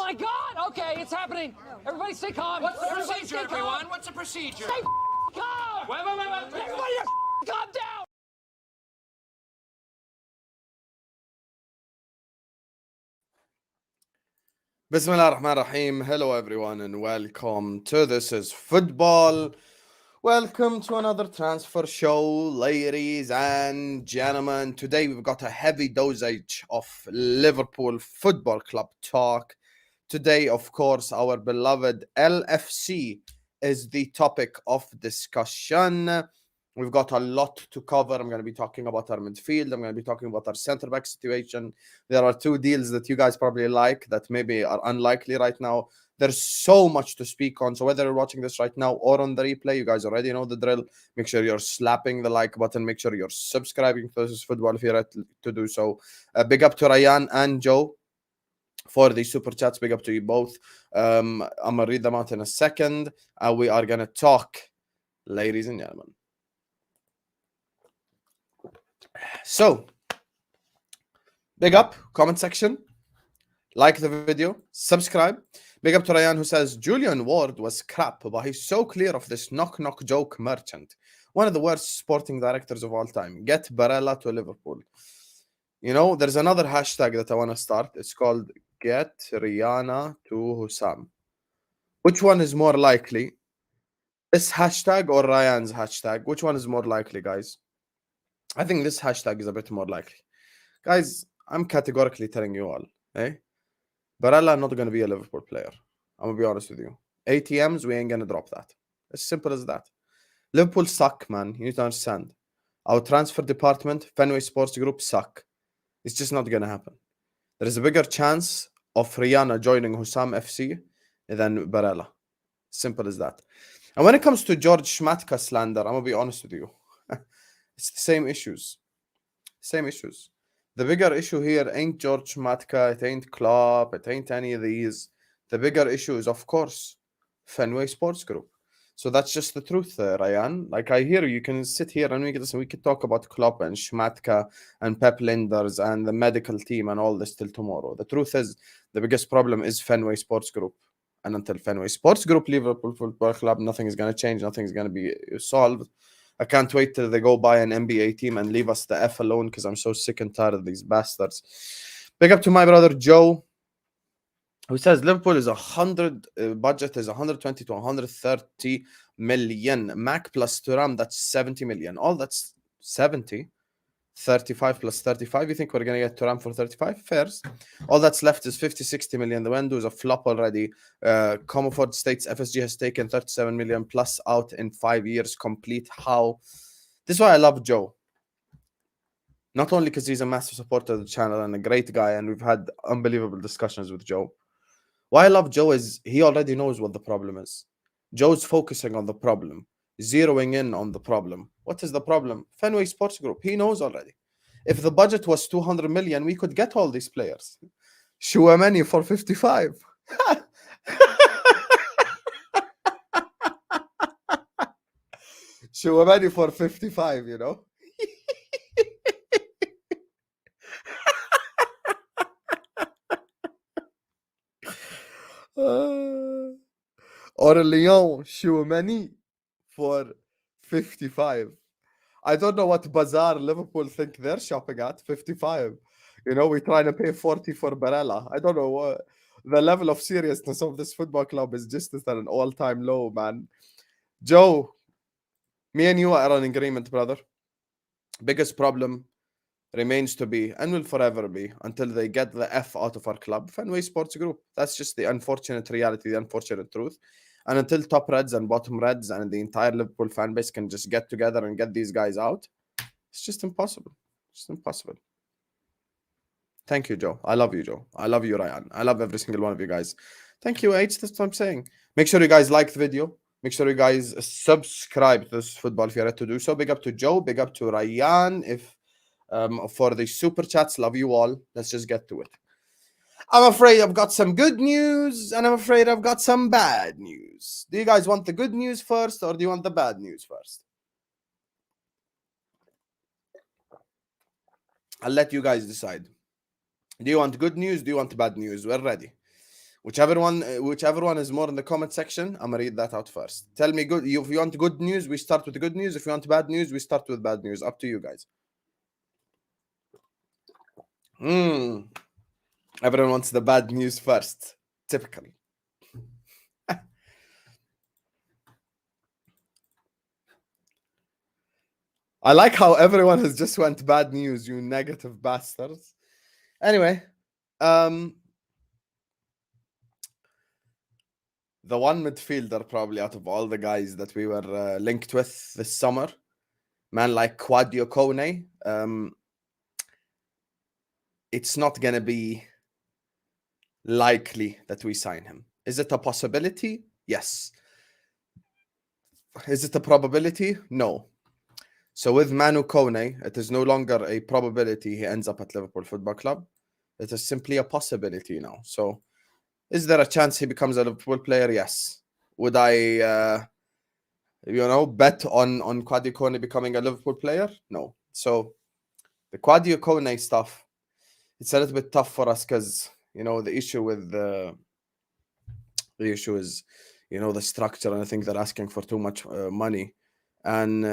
my God! Okay, it's happening. Everybody stay calm. What's the Everybody procedure, stay calm. everyone? What's the procedure? Stay calm! Wait. Everybody just calm down! Bismillah ar-Rahman ar-Rahim. Hello everyone and welcome to This is Football. Welcome to another transfer show, ladies and gentlemen. Today we've got a heavy dosage of Liverpool Football Club talk. Today, of course, our beloved LFC is the topic of discussion. We've got a lot to cover. I'm going to be talking about our midfield. I'm going to be talking about our centre-back situation. There are two deals that you guys probably like that maybe are unlikely right now. There's so much to speak on. So whether you're watching this right now or on the replay, you guys already know the drill. Make sure you're slapping the like button. Make sure you're subscribing to This is Football if you're ready to do so. Big up to Ryan and Joe for the super chats. Big up to you both. I'm going to read them out in a second. We are going to talk, ladies and gentlemen. So, big up, comment section, like the video, subscribe. Big up to Ryan who says, Julian Ward was crap, but he's so clear of this knock-knock joke merchant. One of the worst sporting directors of all time. Get Barella to Liverpool. You know, there's another hashtag that I want to start. It's called Get Rihanna to Hussam. Which one is more likely? This hashtag or Ryan's hashtag? Which one is more likely, guys? I think this hashtag is a bit more likely. Guys, I'm categorically telling you all, Barella not going to be a Liverpool player. I'm going to be honest with you. ATMs, we ain't going to drop that. As simple as that. Liverpool suck, man. You need to understand. Our transfer department, Fenway Sports Group, suck. It's just not going to happen. There is a bigger chance of Rihanna joining Hussam FC than Barella. Simple as that. And when it comes to George Schmatka slander, I'm going to be honest with you. It's the same issues. Same issues. The bigger issue here ain't George Matka, it ain't Klopp, it ain't any of these. The bigger issue is, of course, Fenway Sports Group. So that's just the truth, Ryan. Like, I hear you can sit here and we can talk about Klopp and Schmatka and Pep Linders and the medical team and all this till tomorrow. The truth is, the biggest problem is Fenway Sports Group. And until Fenway Sports Group, Liverpool Football Club, nothing is going to change, nothing is going to be solved. I can't wait till they go buy an NBA team and leave us the F alone because I'm so sick and tired of these bastards. Big up to my brother Joe, who says Liverpool is 100 budget is 120 to 130 million. Mac plus Thuram, that's 70 million. All that's 70. 35 plus 35. You think we're going to get Thuram for 35? Fairs. All that's left is 50, 60 million. The window is a flop already. Comerford states FSG has taken 37 million plus out in 5 years complete. How? This is why I love Joe. Not only because he's a massive supporter of the channel and a great guy, and we've had unbelievable discussions with Joe. Why I love Joe is he already knows what the problem is. Joe's focusing on the problem. Zeroing in on the problem. What is the problem? Fenway Sports Group. He knows already. If the budget was 200 million, we could get all these players. Chouameni for 55. Chouameni for 55, you know. Or Lyon Chouameni for 55. I don't know what bazaar Liverpool think they're shopping at. 55. You know, we're trying to pay 40 for Barella. I don't know what the level of seriousness of this football club is just at an all-time low, man. Joe, me and you are on agreement, brother. Biggest problem remains to be and will forever be until they get the F out of our club, Fenway Sports Group. That's just the unfortunate reality, the unfortunate truth. And until top Reds and bottom Reds and the entire Liverpool fan base can just get together and get these guys out, it's just impossible. It's impossible. Thank you, Joe. I love you, Joe. I love you, Ryan. I love every single one of you guys. Thank you, H. That's what I'm saying. Make sure you guys like the video. Make sure you guys subscribe to This Football if you're ready to do so. Big up to Joe. Big up to Ryan. For the super chats, love you all. Let's just get to it. I'm afraid I've got some good news and I'm afraid I've got some bad news. Do you guys want the good news first or do you want the bad news first? I'll let you guys decide. Do you want good news? Do you want bad news? We're ready. Whichever one is more in the comment section, I'm gonna read that out first. Tell me good. If you want good news, we start with the good news. If you want bad news, we start with bad news. Up to you guys. Everyone wants the bad news first. Typically. I like how everyone has just went bad news, you negative bastards. Anyway, the one midfielder probably out of all the guys that we were linked with this summer, man like Kone, it's not going to be likely that we sign him. Is it a possibility? Yes. Is it a probability? No. So with Manu Kone, it is no longer a probability he ends up at Liverpool Football Club. It is simply a possibility now. So is there a chance he becomes a Liverpool player? Yes. Would I, bet on Kwadwo Kone becoming a Liverpool player? No. So the Kwadwo Kone stuff, it's a little bit tough for us because, the issue with the issue is, the structure, and I think they're asking for too much money. And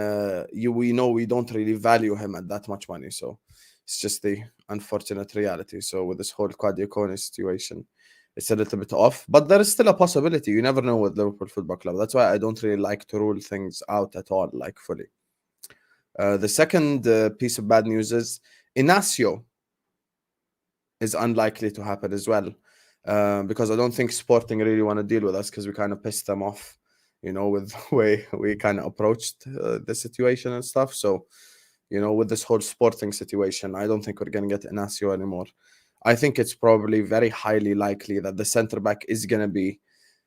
we know we don't really value him at that much money. So it's just the unfortunate reality. So with this whole Kwadwo Kone situation, it's a little bit off. But there is still a possibility. You never know with Liverpool Football Club. That's why I don't really like to rule things out at all, like fully. The second piece of bad news is Inacio is unlikely to happen as well. Because I don't think Sporting really want to deal with us because we kind of pissed them off, with the way we kind of approached the situation and stuff. So, with this whole Sporting situation, I don't think we're going to get Inacio anymore. I think it's probably very highly likely that the centre-back is going to be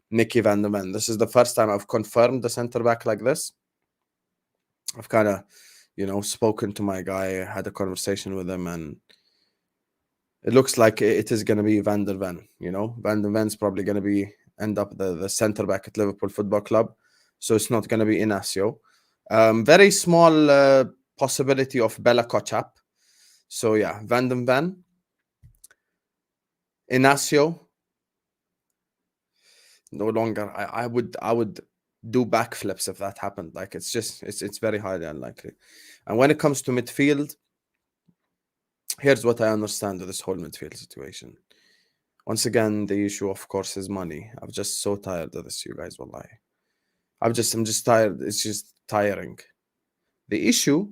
Nicky van der Ven. This is the first time I've confirmed the centre-back like this. I've kind of, spoken to my guy, had a conversation with him, and it looks like it is going to be Van der Ven. Van der Ven's probably going to end up the centre back at Liverpool Football Club, so it's not going to be Inacio. Very small possibility of Bella Kochap. So yeah, Van der Ven, Inacio. No longer. I would do backflips if that happened. Like it's very highly unlikely. And when it comes to midfield, here's what I understand of this whole midfield situation. Once again, the issue, of course, is money. I'm just so tired of this, you guys, wallahi. I'm just tired. It's just tiring. The issue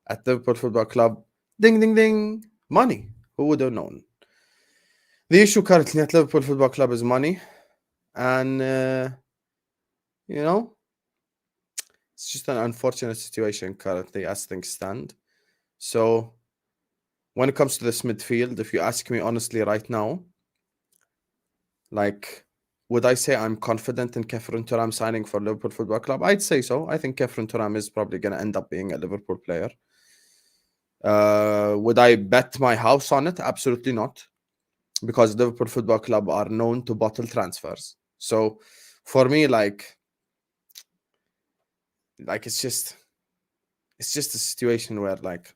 at Liverpool Football Club, ding, ding, ding, money. Who would have known? The issue currently at Liverpool Football Club is money. And, it's just an unfortunate situation currently as things stand. So when it comes to this midfield, if you ask me honestly right now, like, would I say I'm confident in Kefren Thuram signing for Liverpool Football Club? I'd say so. I think Kefren Thuram is probably going to end up being a Liverpool player. Would I bet my house on it? Absolutely not. Because Liverpool Football Club are known to bottle transfers. So for me, like it's just a situation where, like,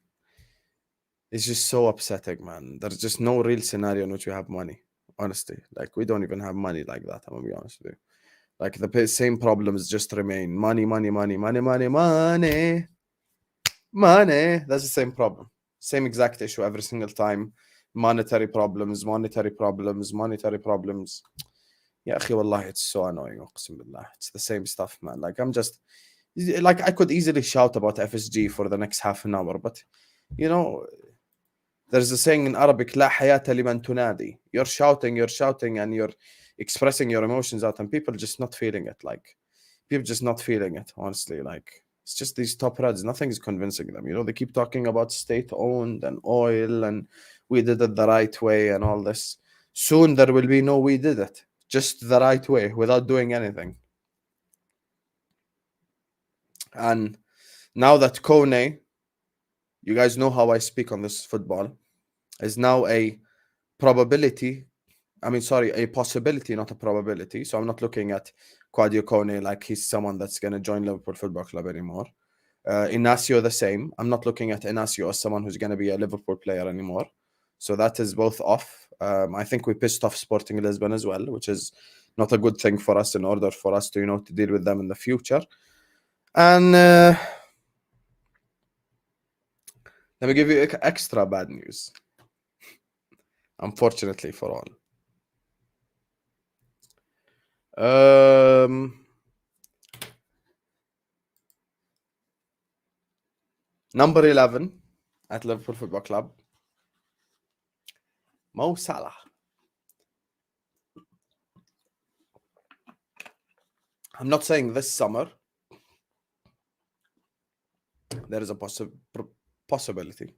it's just so upsetting, man. There's just no real scenario in which we have money. Honestly, like, we don't even have money like that. I'm gonna be honest with you. Like, the same problems just remain. Money. That's the same problem. Same exact issue every single time. Monetary problems. Yeah, akhi, wallah, it's so annoying. It's the same stuff, man. Like, I could easily shout about FSG for the next half an hour, but there's a saying in Arabic, La hayata liman tunadi. You're shouting, and you're expressing your emotions out, and people just not feeling it. Like, people just not feeling it, honestly. Like, it's just these top reds. Nothing is convincing them. They keep talking about state-owned and oil, and we did it the right way and all this. Soon there will be no we did it. Just the right way, without doing anything. And now that Kone, you guys know how I speak on this football, is now a possibility, not a probability. So I'm not looking at Kwadwo Kone like he's someone that's going to join Liverpool Football Club anymore. Inacio the same. I'm not looking at Inacio as someone who's going to be a Liverpool player anymore. So that is both off. I think we pissed off Sporting Lisbon as well, which is not a good thing for us in order for us to, to deal with them in the future. And let me give you extra bad news. Unfortunately for all. Number 11 at Liverpool Football Club, Mo Salah. I'm not saying this summer. There is a possibility.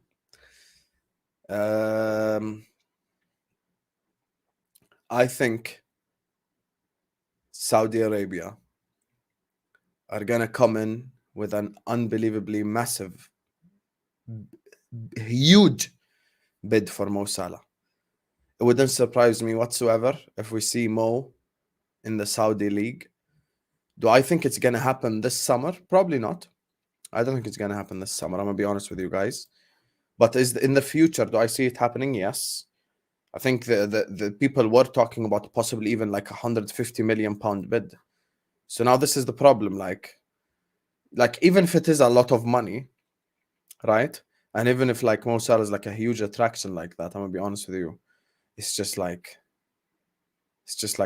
I think Saudi Arabia are going to come in with an unbelievably massive, huge bid for Mo Salah. It wouldn't surprise me whatsoever if we see Mo in the Saudi league. Do I think it's going to happen this summer? Probably not. I don't think it's going to happen this summer. I'm going to be honest with you guys. But in the future, do I see it happening? Yes. I think the people were talking about possibly even like £150 million bid. So now this is the problem. Like even if it is a lot of money, right? And even if like Mo Salah is like a huge attraction like that, I'm going to be honest with you. It's just like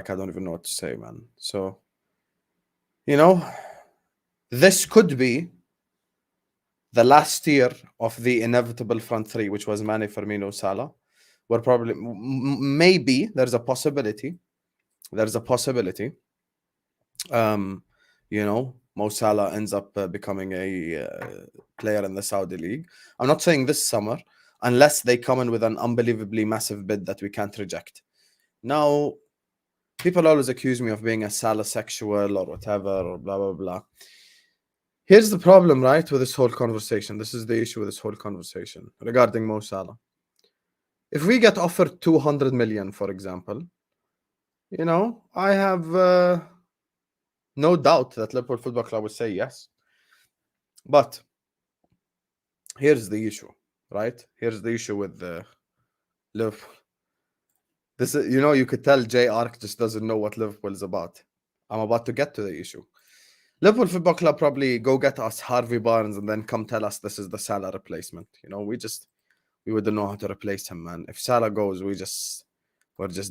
I don't even know what to say, man. So, this could be the last year of the inevitable front three, which was Mane, Firmino, Salah. We're probably, maybe there's a possibility. There's a possibility. Mo Salah ends up becoming a player in the Saudi league. I'm not saying this summer, unless they come in with an unbelievably massive bid that we can't reject. Now, people always accuse me of being a Salah sexual or whatever, or blah, blah, blah. Here's the problem, right, with this whole conversation. This is the issue with this whole conversation regarding Mo Salah. If we get offered 200 million, for example, I have no doubt that Liverpool Football Club would say yes. But here's the issue, right? Here's the issue with Liverpool. This is, you could tell J Ark just doesn't know what Liverpool is about. I'm about to get to the issue. Liverpool Football Club probably go get us Harvey Barnes and then come tell us this is the Salah replacement. We wouldn't know how to replace him, man. If Salah goes, we're just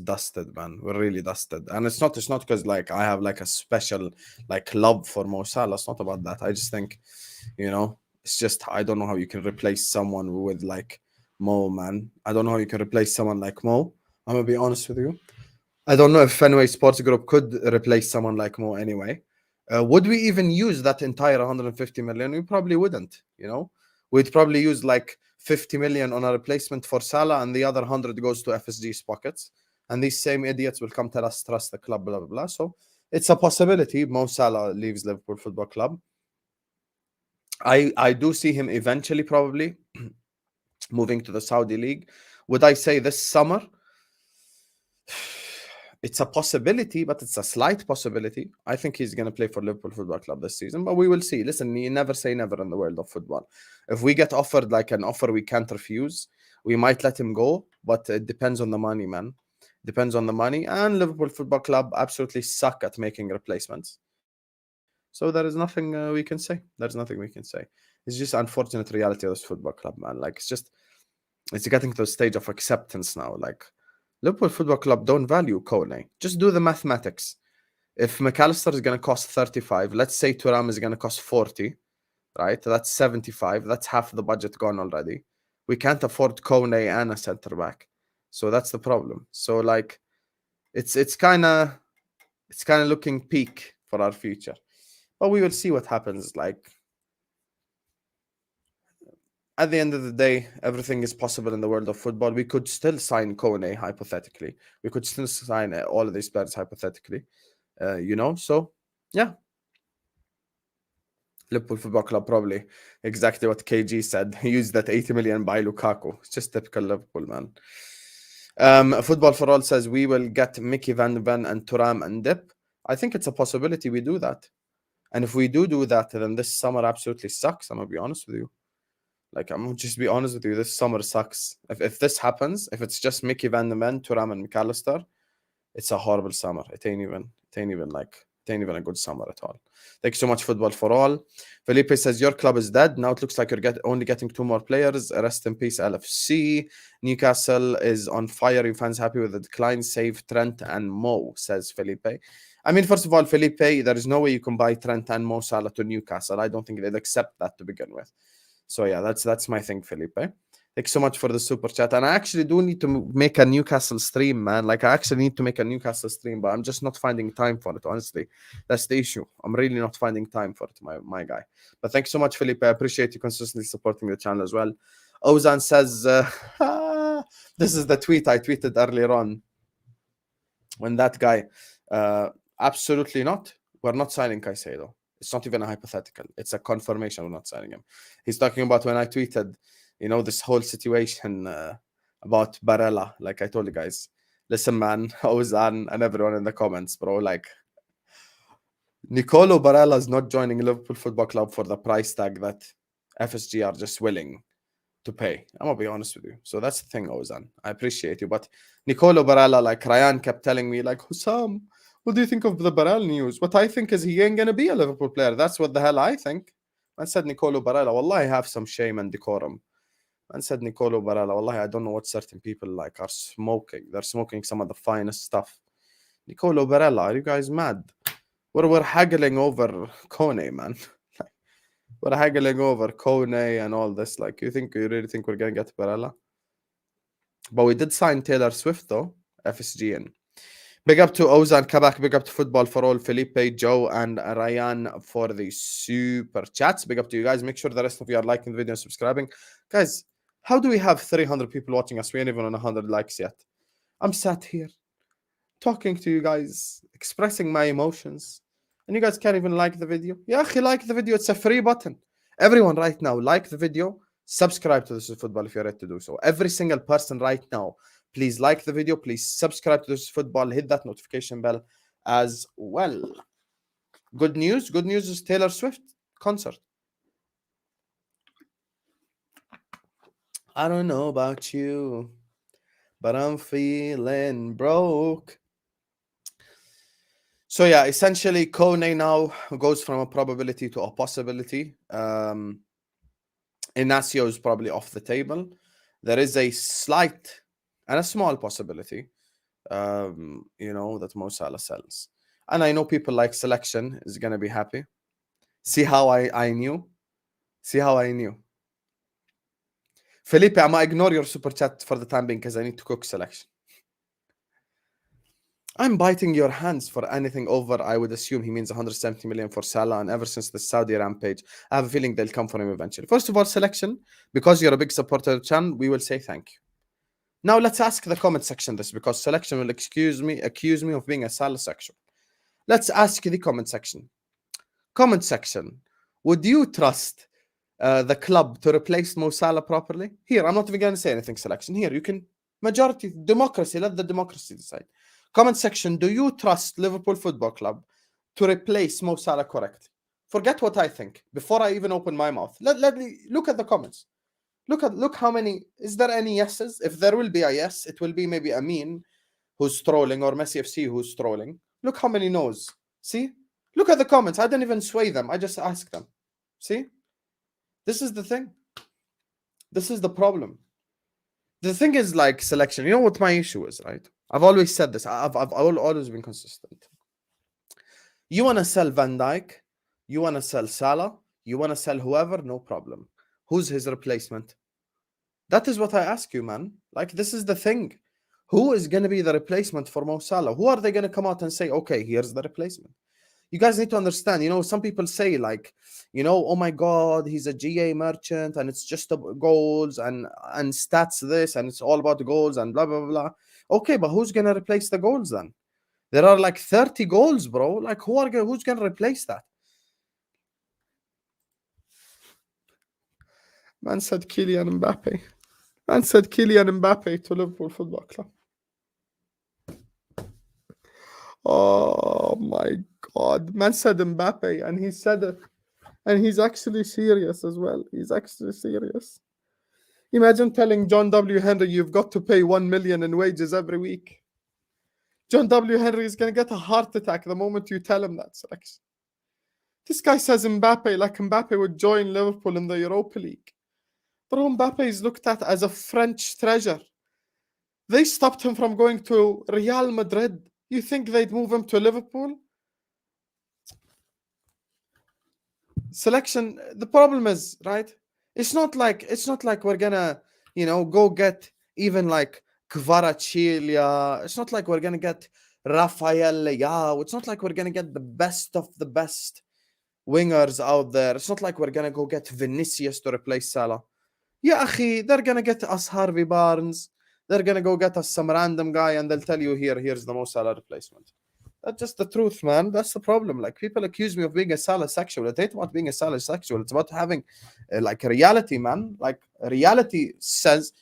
dusted, man. We're really dusted. And it's not because like I have like a special like love for Mo Salah. It's not about that. I just think, it's just I don't know how you can replace someone with like Mo, man. I don't know how you can replace someone like Mo. I'm gonna be honest with you. I don't know if Fenway Sports Group could replace someone like Mo anyway. Would we even use that entire 150 million? We probably wouldn't, We'd probably use like 50 million on a replacement for Salah and the other 100 goes to FSG's pockets. And these same idiots will come tell us, trust the club, blah, blah, blah. So it's a possibility Mo Salah leaves Liverpool Football Club. I do see him eventually probably moving to the Saudi League. Would I say this summer? It's a possibility, but it's a slight possibility. I think he's going to play for Liverpool Football Club this season, but we will see. Listen, you never say never in the world of football. If we get offered like an offer we can't refuse, we might let him go, but it depends on the money, man. Depends on the money, and Liverpool Football Club absolutely suck at making replacements. So there is nothing we can say. There's nothing we can say. It's just unfortunate reality of this football club, man. Like, it's getting to a stage of acceptance now. Like, Liverpool Football Club don't value Kone. Just do the mathematics. If MacAllister is going to cost 35, let's say Thuram is going to cost 40, right? That's 75. That's half the budget gone already. We can't afford Kone and a centre back. So that's the problem. So like, it's kind of looking peak for our future. But we will see what happens. Like, at the end of the day, everything is possible in the world of football. We could still sign Kone, hypothetically. We could still sign all of these players, hypothetically. So, yeah. Liverpool Football Club, probably exactly what KG said. He used that 80 million by Lukaku. It's just typical Liverpool, man. Football for All says, we will get Mickey Van Ven and Thuram and Dip. I think it's a possibility we do that. And if we do that, then this summer absolutely sucks. I'm going to be honest with you. Like, I'm gonna just be honest with you, this summer sucks. If this happens, if it's just Mickey Van de Ven, Thuram and MacAllister, it's a horrible summer. It ain't even a good summer at all. Thank you so much, Football for All. Felipe says, your club is dead. Now it looks like you're only getting 2 more players. Rest in peace, LFC. Newcastle is on fire. You fans happy with the decline? Save Trent and Mo, says Felipe. I mean, first of all, Felipe, there is no way you can buy Trent and Mo Salah to Newcastle. I don't think they'd accept that to begin with. So yeah, that's my thing, Felipe. Thanks so much for the super chat. And I actually do need to make a Newcastle stream, man. Like, I actually need to make a Newcastle stream, but I'm just not finding time for it, honestly. That's the issue. I'm really not finding time for it, my guy. But thanks so much, Felipe. I appreciate you consistently supporting the channel as well. Ozan says, this is the tweet I tweeted earlier on. When that guy, absolutely not. We're not signing Caicedo. It's not even a hypothetical. It's a confirmation we're not signing him. He's talking about when I tweeted, you know, this whole situation about Barella. Like I told you guys, listen, man, Ozan and everyone in the comments, bro, like, Nicolo Barella is not joining Liverpool Football Club for the price tag that FSG are just willing to pay. I'm going to be honest with you. So that's the thing, Ozan. I appreciate you. But Nicolo Barella, like Ryan kept telling me, like, Hussam, what do you think of the Barella news? What I think is he ain't going to be a Liverpool player. That's what the hell I think. I said Nicolo Barella, wallahi, have some shame and decorum. And said Nicolo Barella, wallahi, I don't know what certain people like are smoking. They're smoking some of the finest stuff. Nicolo Barella, are you guys mad? We're haggling over Kone, man. We're haggling over Kone and all this. Like, you really think we're going to get Barella? But we did sign Taylor Swift, though. FSG in. Big up to Ozan Kabak. Big up to Football for All. Felipe, Joe, and Ryan for the super chats. Big up to you guys. Make sure the rest of you are liking the video and subscribing. Guys, how do we have 300 people watching us? We ain't even on 100 likes yet. I'm sat here talking to you guys, expressing my emotions, and you guys can't even like the video. Yeah, like the video. It's a free button. Everyone right now, like the video, subscribe to This Is Football if you're ready to do so. Every single person right now, please like the video. Please subscribe to This Is Football. Hit that notification bell as well. Good news. Good news is Taylor Swift concert. I don't know about you, but I'm feeling broke. So yeah, essentially, Kone now goes from a probability to a possibility. Inacio is probably off the table. There is a slight and a small possibility, you know, that Mo Salah sells. And I know people like Selection is going to be happy. See how I knew? See how I knew? Felipe, I'm going to ignore your super chat for the time being because I need to cook Selection. I'm biting your hands for anything over, I would assume he means 170 million for Salah, and ever since the Saudi rampage, I have a feeling they'll come for him eventually. First of all, Selection, because you're a big supporter of the channel, we will say thank you. Now let's ask the comment section this, because Selection will accuse me of being a Salah section. Let's ask the comment section. Comment section, would you trust the club to replace Mo Salah properly? Here, I'm not even going to say anything, Selection. Here, you can, majority, democracy, let the democracy decide. Comment section, do you trust Liverpool Football Club to replace Mo Salah correctly? Forget what I think. Before I even open my mouth, let me look at the comments. Look how many, is there any yeses? If there will be a yes, it will be maybe Amin who's trolling or Messi FC who's trolling. Look how many no's. See? Look at the comments. I didn't even sway them. I just asked them. See? This is the thing. This is the problem. The thing is, like, Selection. You know what my issue is, right? I've always said this. I've always been consistent. You want to sell Van Dijk, you want to sell Salah, you want to sell whoever, no problem. Who's his replacement? That is what I ask you, man. Like, this is the thing. Who is going to be the replacement for Mo Salah? Who are they going to come out and say, okay, here's the replacement? You guys need to understand, you know, some people say, like, you know, oh my God, he's a GA merchant and it's just goals and stats this and it's all about the goals and blah, blah, blah. Okay, but who's going to replace the goals then? There are like 30 goals, bro. Like, who's going to replace that? Man said Kylian Mbappe. Man said Kylian Mbappe to Liverpool Football Club. Oh my God. Man said Mbappe, and he said it. And he's actually serious as well. He's actually serious. Imagine telling John W. Henry you've got to pay 1 million in wages every week. John W. Henry is going to get a heart attack the moment you tell him that. Selection. This guy says Mbappe, like Mbappe would join Liverpool in the Europa League. Bro, Mbappe is looked at as a French treasure. They stopped him from going to Real Madrid. You think they'd move him to Liverpool? Selection, the problem is, right? It's not like we're gonna, go get even like Kvaratskhelia. It's not like we're gonna get Rafael Leao. It's not like we're gonna get the best of the best wingers out there. It's not like we're gonna go get Vinicius to replace Salah. Yeah, akhi, they're gonna get us Harvey Barnes. They're gonna go get us some random guy, and they'll tell you here's the Mo Salah replacement. That's just the truth, man. That's the problem. Like, people accuse me of being a Salah sexual. It ain't about being a Salah sexual. It's about having like a reality, man. Like, reality says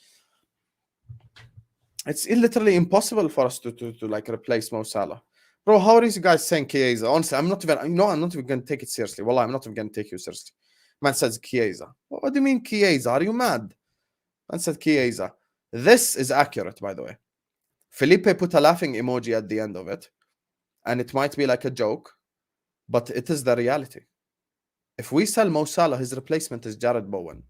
it's literally impossible for us to like replace Mo Salah. Bro, how are these guys saying Chiesa? Honestly, I'm not even going to take it seriously. Wallah, I'm not even going to take you seriously. Man says Chiesa. What do you mean Chiesa? Are you mad? Man said Chiesa. This is accurate, by the way. Felipe put a laughing emoji at the end of it. And it might be like a joke, but it is the reality. If we sell Mo Salah, his replacement is Jared Bowen.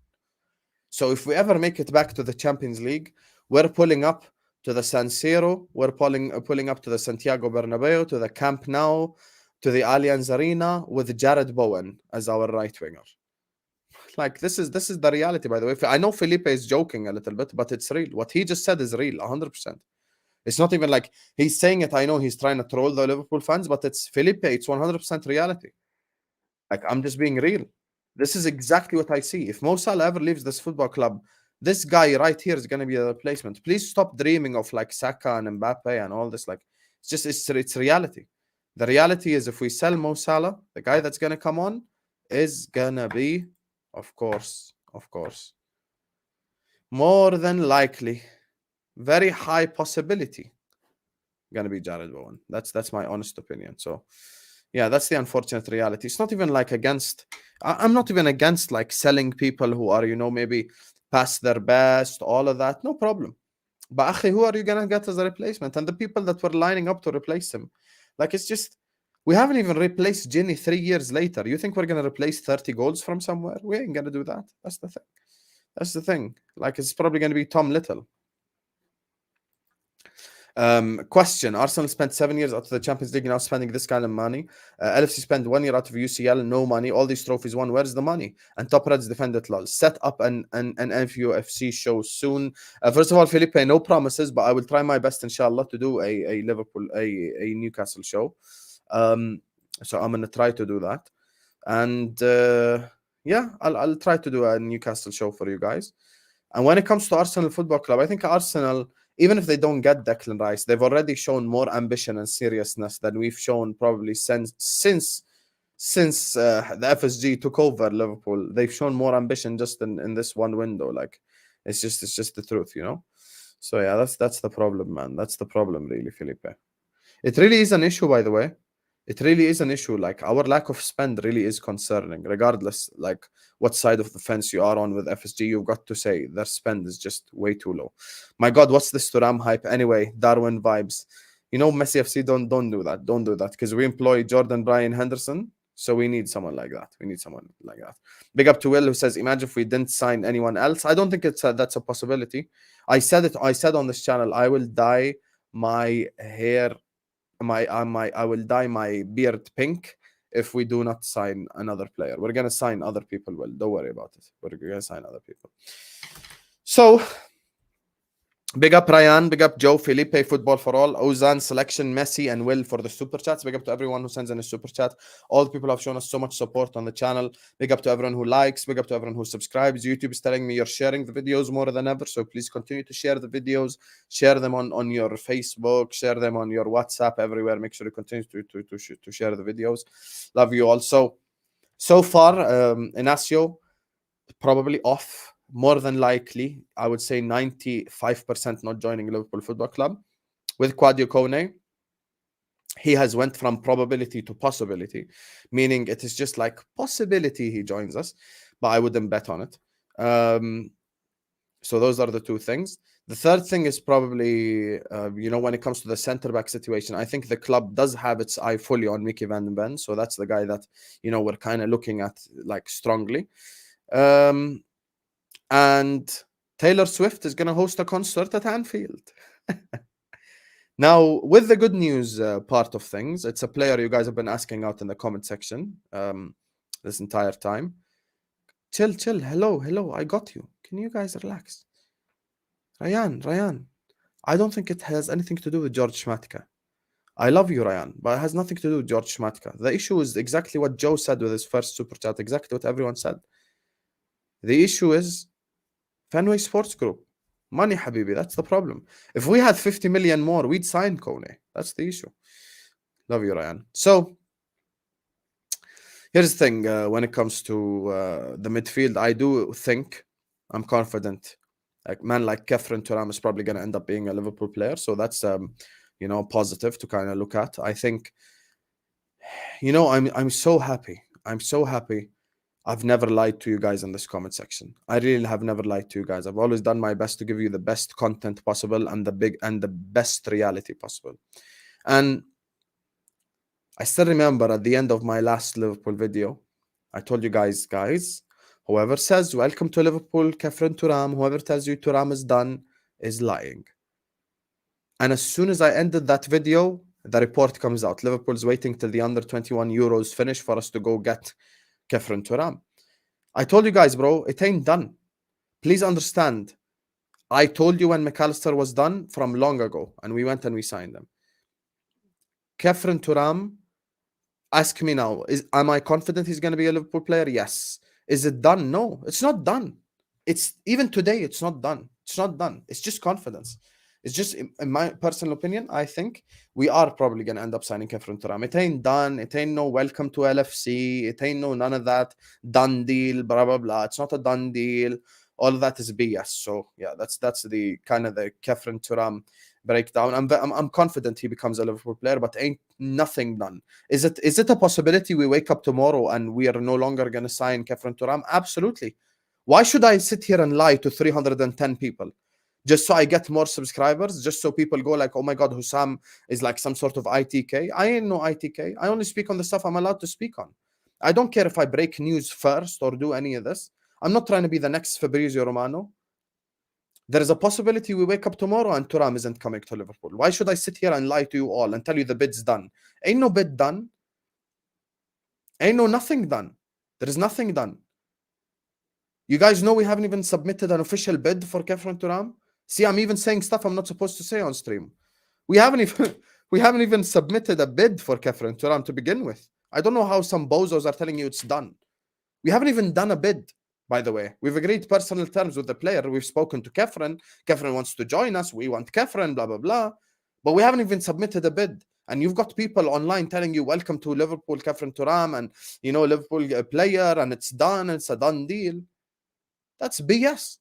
So if we ever make it back to the Champions League, we're pulling up to the San Siro, we're pulling up to the Santiago Bernabeu, to the Camp Nou, to the Allianz Arena with Jared Bowen as our right winger. Like, this is the reality, by the way. I know Felipe is joking a little bit, but it's real. What he just said is real, 100%. It's not even like he's saying it. I know he's trying to troll the Liverpool fans, but it's Felipe. It's 100% reality. Like, I'm just being real. This is exactly what I see. If Mo Salah ever leaves this football club, this guy right here is going to be a replacement. Please stop dreaming of like Saka and Mbappe and all this. Like, it's reality. The reality is, if we sell Mo Salah, the guy that's going to come on is going to be, of course, more than likely, very high possibility, gonna be Jared Bowen. That's my honest opinion. So yeah, that's the unfortunate reality. It's not even like I'm not even against like selling people who are, maybe past their best, all of that, no problem. But akhi, who are you gonna get as a replacement? And the people that were lining up to replace him, like, it's just, we haven't even replaced Ginny 3 years later. You think we're gonna replace 30 goals from somewhere? We ain't gonna do that. That's the thing. Like, it's probably gonna be Tom Little. Question: Arsenal spent 7 years out of the Champions League, now spending this kind of money. LFC spent 1 year out of UCL, no money. All these trophies won. Where's the money? And Top Reds defended lol. Set up an MFU FC show soon. First of all, Felipe, no promises, but I will try my best, inshallah, to do a Liverpool, a Newcastle show. So I'm gonna try to do that, and yeah, I'll try to do a Newcastle show for you guys. And when it comes to Arsenal Football Club, I think Arsenal, even if they don't get Declan Rice, they've already shown more ambition and seriousness than we've shown probably since the FSG took over Liverpool. They've shown more ambition just in this one window. Like, it's just the truth, So yeah, that's the problem, man. That's the problem, really, Felipe. It really is an issue, by the way. It really is an issue. Like, our lack of spend really is concerning, regardless like what side of the fence you are on with FSG. You've got to say their spend is just way too low. My God, what's this Thuram hype anyway? Darwin vibes. Messi FC, don't do that. Don't do that, because we employ Jordan Bryan Henderson, so we need someone like that. Big up to Will, who says, imagine if we didn't sign anyone else. I don't think that's a possibility. I said on this channel, I will dye my hair, I will dye my beard pink if we do not sign another player. We're gonna sign other people. Well, don't worry about it. We're gonna sign other people. So big up Ryan, big up Joe, Felipe, Football for All, Ozan, Selection, Messi, and Will for the super chats. Big up to everyone who sends in a super chat. All the people who have shown us so much support on the channel. Big up to everyone who likes. Big up to everyone who subscribes. YouTube is telling me you're sharing the videos more than ever, so please continue to share the videos. Share them on your Facebook. Share them on your WhatsApp. Everywhere. Make sure you continue to share the videos. Love you all. So far, Inacio probably off. More than likely, I would say 95% not joining Liverpool Football Club. With Kwadio Kone, he has went from probability to possibility, meaning it is just like possibility he joins us, but I wouldn't bet on it. So those are the two things. The third thing is probably, when it comes to the centre-back situation, I think the club does have its eye fully on Mickey van den Ven. So that's the guy that, we're kind of looking at like strongly. And Taylor Swift is going to host a concert at Anfield. Now, with the good news part of things, it's a player you guys have been asking out in the comment section this entire time. Chill. Hello. I got you. Can you guys relax? Ryan. I don't think it has anything to do with George Schmatka. I love you, Ryan, but it has nothing to do with George Schmatka. The issue is exactly what Joe said with his first super chat, exactly what everyone said. The issue is Fenway Sports Group. Money, habibi, that's the problem. If we had 50 million more, we'd sign Kone. That's the issue. Love you, Ryan. So, here's the thing. When it comes to the midfield, I do think, I'm confident, man like Kefren Thuram is probably going to end up being a Liverpool player. So that's, positive to kind of look at. I think, I'm so happy. I'm so happy. I've never lied to you guys in this comment section. I really have never lied to you guys. I've always done my best to give you the best content possible and the best reality possible. And I still remember at the end of my last Liverpool video, I told you guys, whoever says welcome to Liverpool, Kefren Thuram, whoever tells you Thuram is done is lying. And as soon as I ended that video, the report comes out. Liverpool's waiting till the under 21 Euros finish for us to go get Kefren Thuram. I told you guys, bro, it ain't done. Please understand. I told you when MacAllister was done from long ago, and we went and we signed him. Kefren Thuram, ask me now, am I confident he's going to be a Liverpool player? Yes. Is it done? No, it's not done. It's even today, it's not done. It's not done. It's just confidence. It's just, in my personal opinion, I think we are probably going to end up signing Kefren Thuram. It ain't done. It ain't no welcome to LFC. It ain't no none of that. Done deal, blah, blah, blah. It's not a done deal. All of that is BS. So, yeah, that's the kind of the Kefren Thuram breakdown. I'm confident he becomes a Liverpool player, but ain't nothing done. Is it a possibility we wake up tomorrow and we are no longer going to sign Kefren Thuram? Absolutely. Why should I sit here and lie to 310 people? Just so I get more subscribers, just so people go like, oh my God, Hussam is like some sort of ITK. I ain't no ITK. I only speak on the stuff I'm allowed to speak on. I don't care if I break news first or do any of this. I'm not trying to be the next Fabrizio Romano. There is a possibility we wake up tomorrow and Thuram isn't coming to Liverpool. Why should I sit here and lie to you all and tell you the bid's done? Ain't no bid done. Ain't no nothing done. There is nothing done. You guys know we haven't even submitted an official bid for Kefren Thuram. See, I'm even saying stuff I'm not supposed to say on stream. We haven't even submitted a bid for Kefren Thuram to begin with. I don't know how some bozos are telling you it's done. We haven't even done a bid, by the way. We've agreed personal terms with the player. We've spoken to Kefren. Kefren wants to join us. We want Kefren, blah, blah, blah. But we haven't even submitted a bid. And you've got people online telling you, welcome to Liverpool, Kefren Thuram, and, Liverpool player, and it's done, and it's a done deal. That's BS.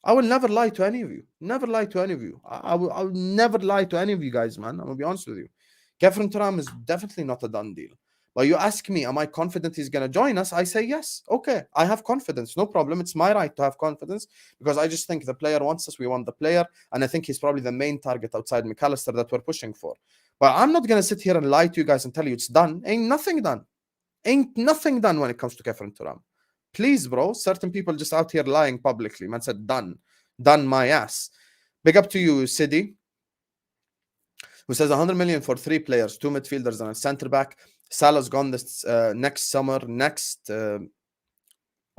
I will never lie to any of you. Never lie to any of you. I will never lie to any of you guys, man. I'm going to be honest with you. Kefren Thuram is definitely not a done deal. But you ask me, am I confident he's going to join us? I say yes. Okay, I have confidence. No problem. It's my right to have confidence because I just think the player wants us. We want the player. And I think he's probably the main target outside MacAllister that we're pushing for. But I'm not going to sit here and lie to you guys and tell you it's done. Ain't nothing done. Ain't nothing done when it comes to Kefren Thuram. Please, bro. Certain people just out here lying publicly. Man said done. Done my ass. Big up to you, Sidi, who says 100 million for 3 players, 2 midfielders and a centre back. Salah's gone this next summer.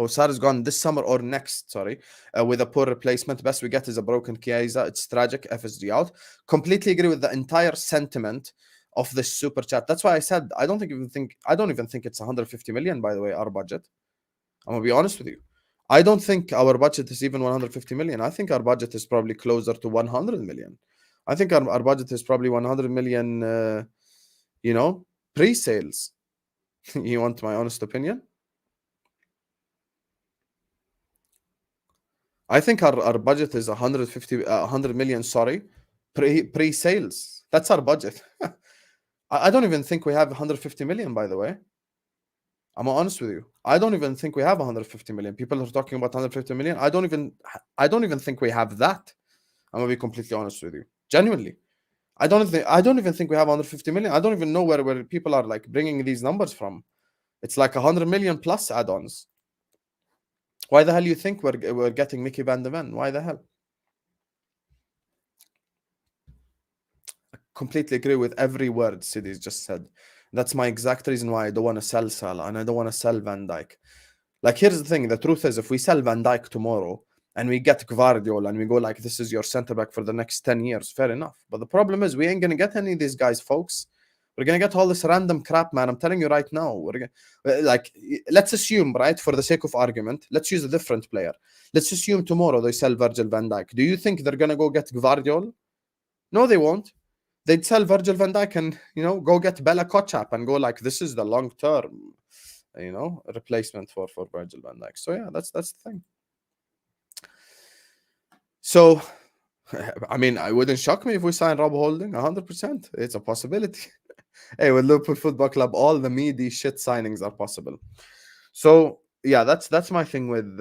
Salah's gone this summer or next, sorry, with a poor replacement. Best we get is a broken Chiesa. It's tragic. FSG out. Completely agree with the entire sentiment of this super chat. That's why I said I don't even think it's 150 million, by the way, our budget. I'm going to be honest with you. I don't think our budget is even 150 million. I think our budget is probably closer to 100 million. I think our budget is probably 100 million, pre-sales. You want my honest opinion? I think our budget is 100 million, sorry, pre-sales. That's our budget. I don't even think we have 150 million, by the way. I'm honest with you. I don't even think we have 150 million. People are talking about 150 million. I don't even think we have that. I'm gonna be completely honest with you. Genuinely. I don't even think we have 150 million. I don't even know where people are like bringing these numbers from. It's like 100 million plus add-ons. Why the hell you think we're getting Mickey Van de Ven? Why the hell? I completely agree with every word Sidi's just said. That's my exact reason why I don't want to sell Salah and I don't want to sell Van Dijk. Like, here's the thing. The truth is, if we sell Van Dijk tomorrow and we get Gvardiol and we go like, this is your centre-back for the next 10 years, fair enough. But the problem is we ain't going to get any of these guys, folks. We're going to get all this random crap, man. I'm telling you right now. We're gonna, like, let's assume, right, for the sake of argument, let's use a different player. Let's assume tomorrow they sell Virgil van Dijk. Do you think they're going to go get Gvardiol? No, they won't. They'd sell Virgil van Dijk and, you know, go get Bella Kotchap and go like, this is the long-term, you know, replacement for Virgil van Dijk. So, yeah, that's the thing. So, I mean, it wouldn't shock me if we sign Rob Holding, 100%. It's a possibility. Hey, with Liverpool Football Club, all the meaty shit signings are possible. So, yeah, that's my thing with,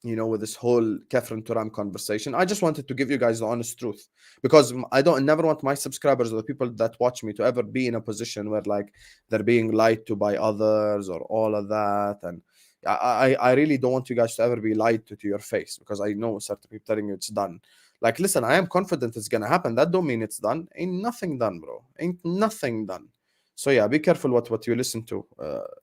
you know, with this whole Kefren Thuram conversation. I just wanted to give you guys the honest truth, because I never want my subscribers or the people that watch me to ever be in a position where like they're being lied to by others or all of that. And I really don't want you guys to ever be lied to your face, because I know certain people telling you it's done. Like, listen, I am confident it's gonna happen. That don't mean it's done. Ain't nothing done, bro. Ain't nothing done. So yeah, be careful what you listen to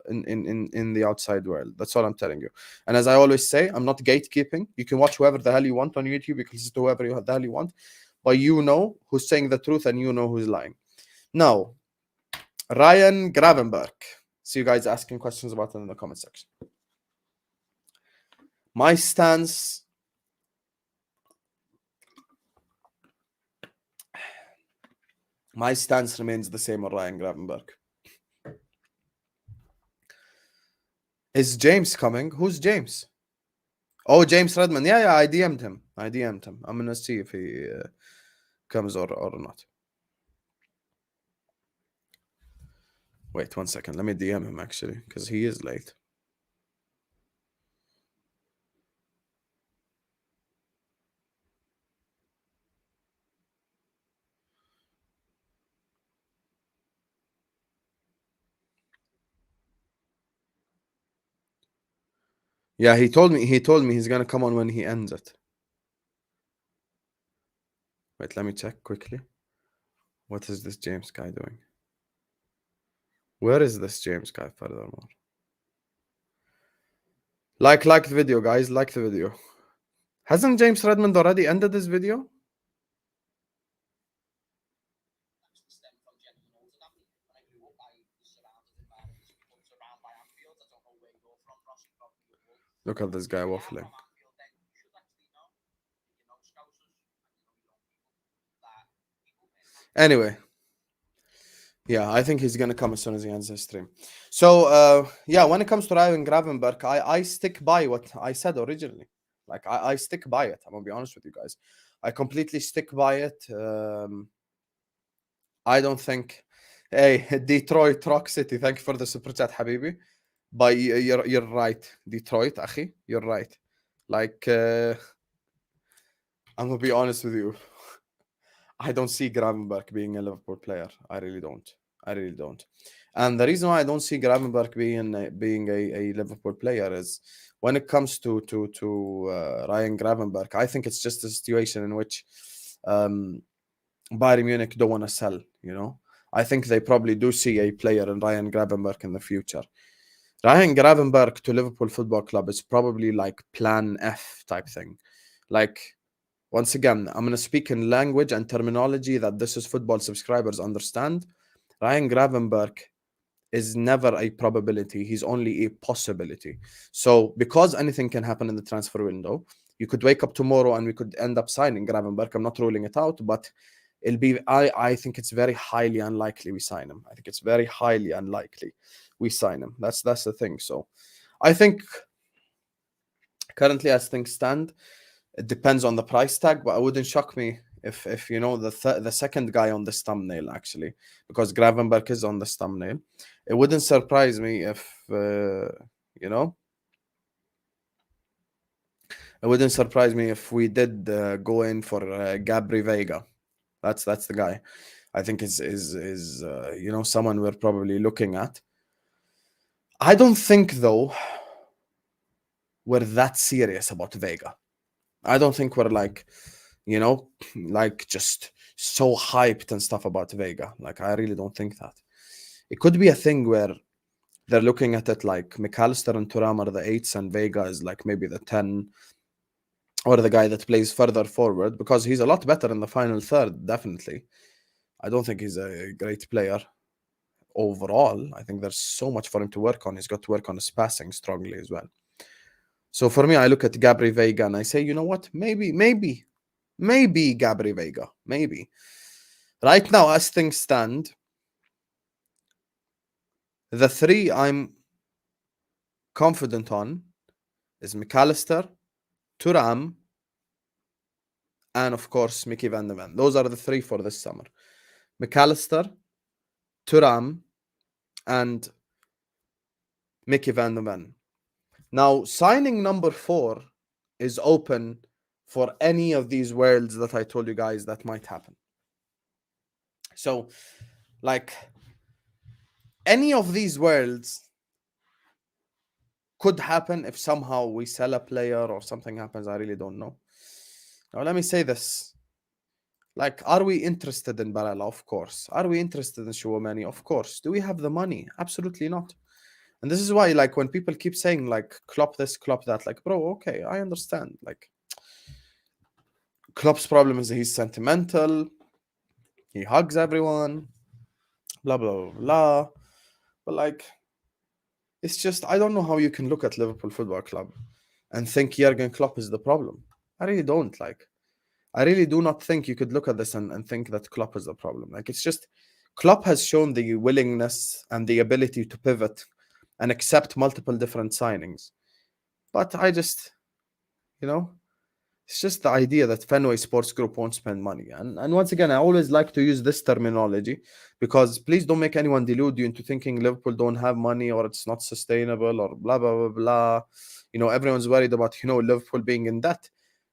in the outside world. That's all I'm telling you. And as I always say, I'm not gatekeeping. You can watch whoever the hell you want on YouTube. You can listen to whoever the hell you want. But you know who's saying the truth and you know who's lying. Now, Ryan Gravenberch. See you guys asking questions about it in the comment section. My stance... My stance remains the same on Ryan Gravenberch. Is James coming? Who's James? Oh, James Redmond. Yeah, I DM'd him. I'm going to see if he comes or not. Wait 1 second. Let me DM him, actually, because he is late. Yeah, he told me he's gonna come on when he ends it. Wait, let me check quickly. What is this James guy doing? Where is this James guy, furthermore? Like the video, guys. Like the video. Hasn't James Redmond already ended this video? Look at this guy waffling. Anyway. Yeah, I think he's going to come as soon as he ends the stream. So, yeah, when it comes to Ryan Gravenberch, I stick by what I said originally. Like, I stick by it. I'm going to be honest with you guys. I completely stick by it. I don't think... Hey, Detroit Rock City, thank you for the super chat, Habibi. But you're right, Detroit, Akhi, you're right. Like, I'm going to be honest with you. I don't see Gravenberch being a Liverpool player. I really don't. And the reason why I don't see Gravenberch being a Liverpool player is when it comes to Ryan Gravenberch, I think it's just a situation in which Bayern Munich don't want to sell, you know. I think they probably do see a player in Ryan Gravenberch in the future. Ryan Gravenberch to Liverpool Football Club is probably like plan F type thing. Like, once again, I'm going to speak in language and terminology that this is football subscribers understand. Ryan Gravenberch is never a probability. He's only a possibility. So because anything can happen in the transfer window, you could wake up tomorrow and we could end up signing Gravenberch. I'm not ruling it out, but it'll be... I think it's very highly unlikely we sign him. I think it's very highly unlikely we sign him. That's the thing. So I think currently as things stand, it depends on the price tag, but it wouldn't shock me if you know, the second guy on this thumbnail, actually, because Gravenberch is on this thumbnail. it wouldn't surprise me if, you know, it wouldn't surprise me if we did go in for Gabri Veiga. That's the guy. I think is you know, someone we're probably looking at. I don't think though we're that serious about Veiga. I don't think we're like, you know, like just so hyped and stuff about Veiga. Like, I really don't think that. It could be a thing where they're looking at it like MacAllister and Thuram are the 8s and Veiga is like maybe the 10, or the guy that plays further forward, because he's a lot better in the final third, definitely. I don't think he's a great player overall. I think there's so much for him to work on. He's got to work on his passing strongly as well. So for me, I look at Gabri Veiga and I say, you know what? Maybe Gabri Veiga. Maybe. Right now, as things stand, the 3 I'm confident on is MacAllister, Thuram, and of course Mickey van der Ven. Those are the 3 for this summer. MacAllister, Thuram, and Mickey van der Ven. Now, signing number 4 is open for any of these worlds that I told you guys that might happen. So, like, any of these worlds could happen if somehow we sell a player or something happens. I really don't know. Now, let me say this. Like, are we interested in Barella? Of course. Are we interested in Chouameni? Of course. Do we have the money? Absolutely not. And this is why, like, when people keep saying, like, Klopp this, Klopp that, like, bro, okay, I understand. Like, Klopp's problem is he's sentimental. He hugs everyone. Blah, blah, blah, blah. But, like, it's just, I don't know how you can look at Liverpool Football Club and think Jurgen Klopp is the problem. I really don't. Like, I really do not think you could look at this and think that Klopp is the problem. Like, it's just, Klopp has shown the willingness and the ability to pivot and accept multiple different signings. But I just, you know, it's just the idea that Fenway Sports Group won't spend money. And once again, I always like to use this terminology because please don't make anyone delude you into thinking Liverpool don't have money or it's not sustainable or blah, blah, blah, blah. You know, everyone's worried about, you know, Liverpool being in debt.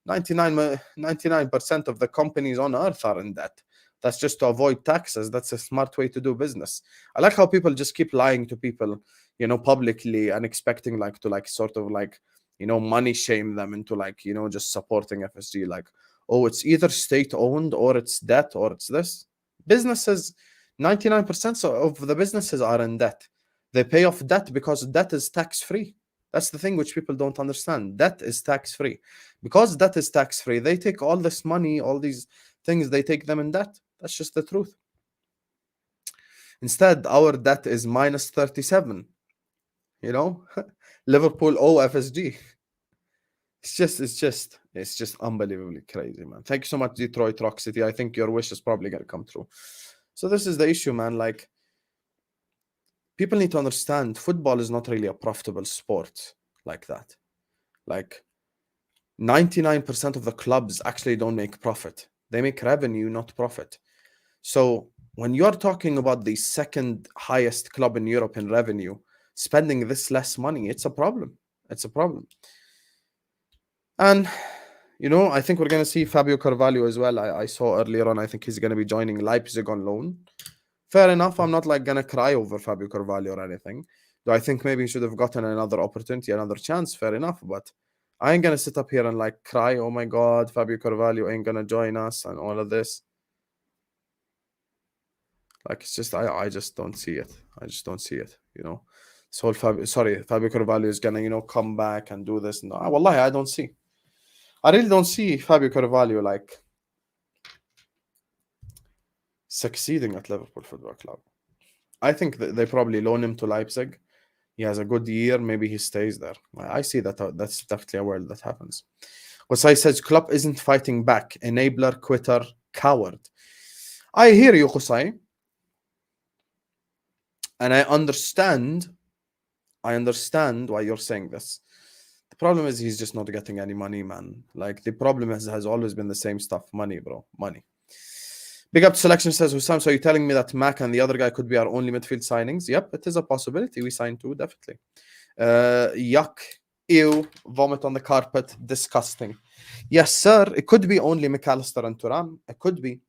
99% of the companies on earth are in debt. That's just to avoid taxes. That's a smart way to do business. I like how people just keep lying to people, you know, publicly and expecting like to like sort of like, you know, money shame them into like, you know, just supporting FSG. Like, oh, it's either state owned or it's debt or it's this. Businesses, 99% of the businesses are in debt. They pay off debt because debt is tax free. That's the thing which people don't understand. Debt is tax free. Because debt is tax free, they take all this money, all these things, they take them in debt. That's just the truth. Instead, our debt is minus 37. You know, Liverpool FSG. It's just unbelievably crazy, man. Thank you so much, Detroit Rock City. I think your wish is probably gonna come true. So this is the issue, man. Like, people need to understand football is not really a profitable sport like that. Like, 99% of the clubs actually don't make profit. They make revenue, not profit. So when you're talking about the second highest club in Europe in revenue, spending this less money, it's a problem. It's a problem. And, you know, I think we're going to see Fabio Carvalho as well. I saw earlier on, I think he's going to be joining Leipzig on loan. Fair enough. I'm not like going to cry over Fabio Carvalho or anything. Do I think maybe he should have gotten another opportunity, another chance? Fair enough. But I ain't going to sit up here and like cry, oh my God, Fabio Carvalho ain't going to join us and all of this. Like, it's just, I just don't see it. I just don't see it, you know. So Fabio Carvalho is going to, you know, come back and do this. No, wallahi, I don't see. I really don't see Fabio Carvalho like succeeding at Liverpool Football Club. I think that they probably loan him to Leipzig. He has a good year. Maybe he stays there. I see that. That's definitely a world that happens. Qusay says, Klopp isn't fighting back. Enabler, quitter, coward. I hear you, Qusay. And I understand why you're saying this. The problem is he's just not getting any money, man. Like, the problem has always been the same stuff. Money, bro. Money. Big Up Selection says, Hussam, so you're telling me that Mac and the other guy could be our only midfield signings? Yep, it is a possibility. We signed 2, definitely. Yuck, ew, vomit on the carpet, disgusting. Yes, sir, it could be only MacAllister and Thuram. It could be.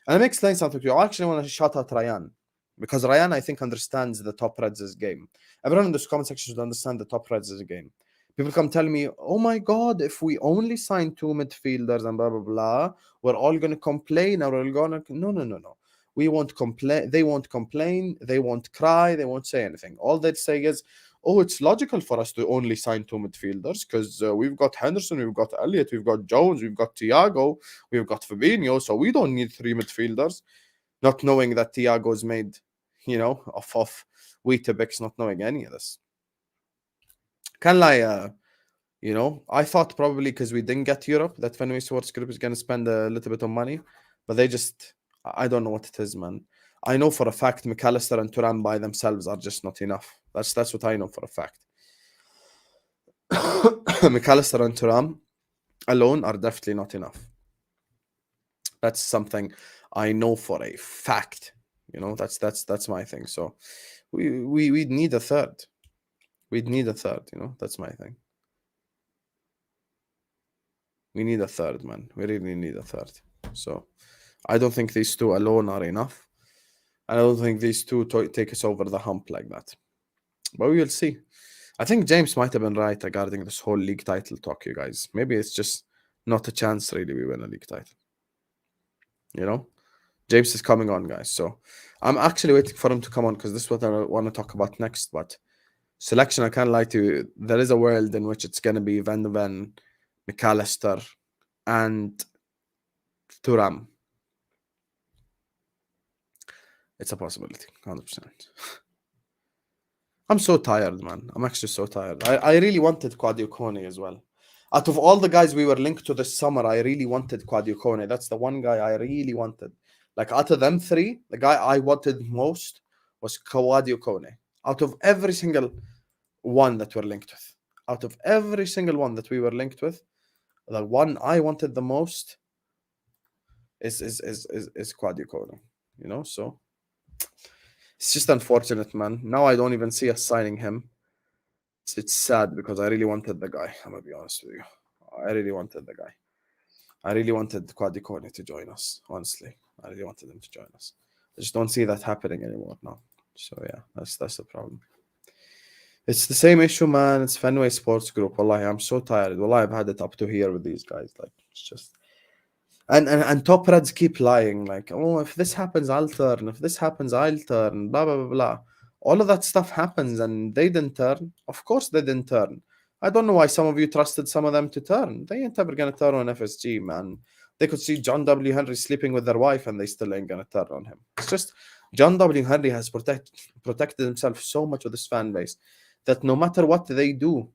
And let me explain something to you. I actually want to shout out Ryan, because Ryan, I think, understands the top Reds' game. Everyone in this comment section should understand the top Reds' game. People come tell me, oh my God, if we only sign 2 midfielders and blah, blah, blah, we're all going to complain. Or we're going to... No. We won't complain. They won't complain. They won't cry. They won't say anything. All they'd say is, oh, it's logical for us to only sign 2 midfielders because we've got Henderson, we've got Elliott, we've got Jones, we've got Thiago, we've got Fabinho, so we don't need 3 midfielders. Not knowing that Thiago's made, off Weetabix, not knowing any of this. Can't lie, I thought probably because we didn't get Europe that Fenway Sports Group is going to spend a little bit of money, but they just, I don't know what it is, man. I know for a fact MacAllister and Thuram by themselves are just not enough. That's what I know for a fact. MacAllister and Thuram alone are definitely not enough. That's something I know for a fact. That's my thing. So we'd need a third. We'd need a third, that's my thing. We need a third, man. We really need a third. So I don't think these 2 alone are enough. I don't think these 2 take us over the hump like that. But we will see. I think James might have been right regarding this whole league title talk, you guys. Maybe it's just not a chance, really, we win a league title. James is coming on, guys. So I'm actually waiting for him to come on because this is what I want to talk about next. But selection, I can't lie to you. There is a world in which it's going to be Van de Ven, MacAllister, and Thuram. It's a possibility, 100%. I'm so tired, man. I'm actually so tired. I really wanted Sadio Kone as well. Out of all the guys we were linked to this summer, I really wanted Sadio Kone. That's the one guy I really wanted. Like, out of them 3, the guy I wanted most was Sadio Kone. Out of every single one that we're linked with. Out of every single one that we were linked with, the one I wanted the most is Sadio Kone. So it's just unfortunate, man. Now I don't even see us signing him. It's sad because I really wanted the guy. I'm going to be honest with you. I really wanted the guy. I really wanted Sadio Kone to join us, honestly. I really wanted him to join us. I just don't see that happening anymore now. So, yeah, that's the problem. It's the same issue, man. It's Fenway Sports Group. Wallahi, I'm so tired. Wallahi, I've had it up to here with these guys. Like, it's just... And top Reds keep lying, like, oh, if this happens, I'll turn. If this happens, I'll turn. Blah, blah, blah, blah. All of that stuff happens and they didn't turn. Of course they didn't turn. I don't know why some of you trusted some of them to turn. They ain't ever going to turn on FSG, man. They could see John W. Henry sleeping with their wife and they still ain't going to turn on him. It's just John W. Henry has protected himself so much with this fan base that no matter what they do,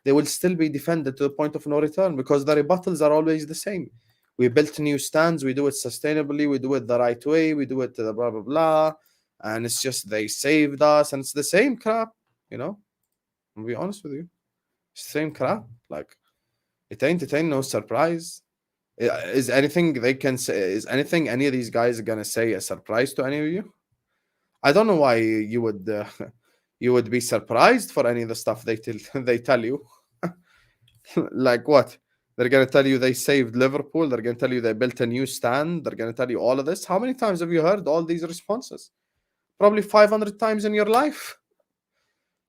they will still be defended to the point of no return because the rebuttals are always the same. We built new stands. We do it sustainably. We do it the right way. We do it blah, blah, blah. And it's just they saved us. And it's the same crap, I'll be honest with you. It's the same crap. Like, it ain't no surprise. Is anything they can say, is anything any of these guys are going to say a surprise to any of you? I don't know why you would be surprised for any of the stuff they tell you. Like what? They're going to tell you they saved Liverpool. They're going to tell you they built a new stand. They're going to tell you all of this. How many times have you heard all these responses? Probably 500 times in your life.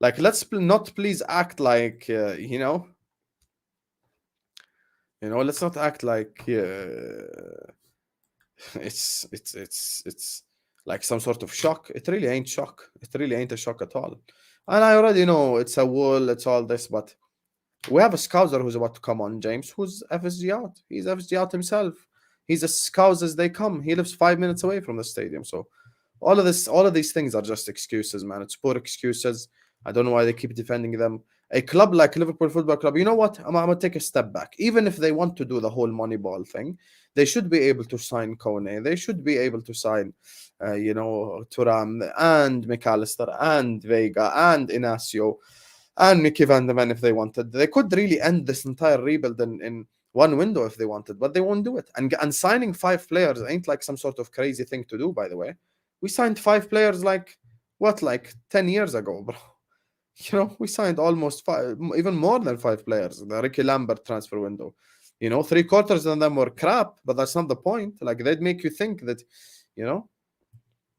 Like, let's not please act like, let's not act like it's like some sort of shock. It really ain't shock. It really ain't a shock at all. And I already know it's a wool, it's all this, but we have a Scouser who's about to come on, James, who's FSG out. He's FSG out himself. He's as Scouse as they come. He lives 5 minutes away from the stadium. So all of these things are just excuses, man. It's poor excuses. I don't know why they keep defending them. A club like Liverpool Football Club, you know what? I'm going to take a step back. Even if they want to do the whole Moneyball thing, they should be able to sign Kone. They should be able to sign, Thuram and MacAllister and Veiga and Inacio and Mickey Van de Ven if they wanted. They could really end this entire rebuild in one window if they wanted, but they won't do it. And signing 5 players ain't like some sort of crazy thing to do, by the way. We signed 5 players like 10 years ago, bro. You know, we signed almost 5, even more than 5 players. The Ricky Lambert transfer window. You know, 3/4 of them were crap, but that's not the point. Like, they'd make you think that, you know,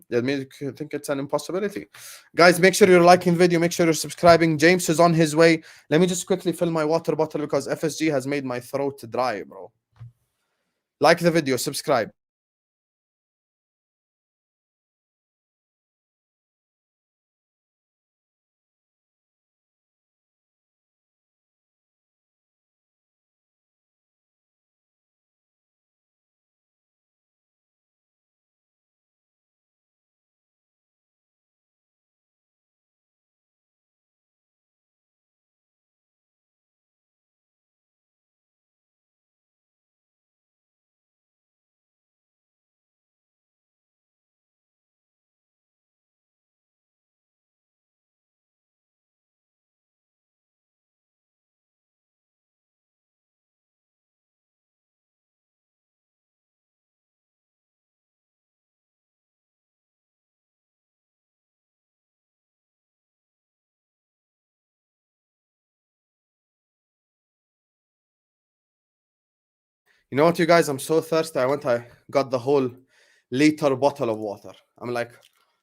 they'd make you think it's an impossibility. Guys, make sure you're liking the video. Make sure you're subscribing. James is on his way. Let me just quickly fill my water bottle because FSG has made my throat dry, bro. Like the video, subscribe. You know what, you guys? I'm so thirsty. I got the whole liter bottle of water. I'm like,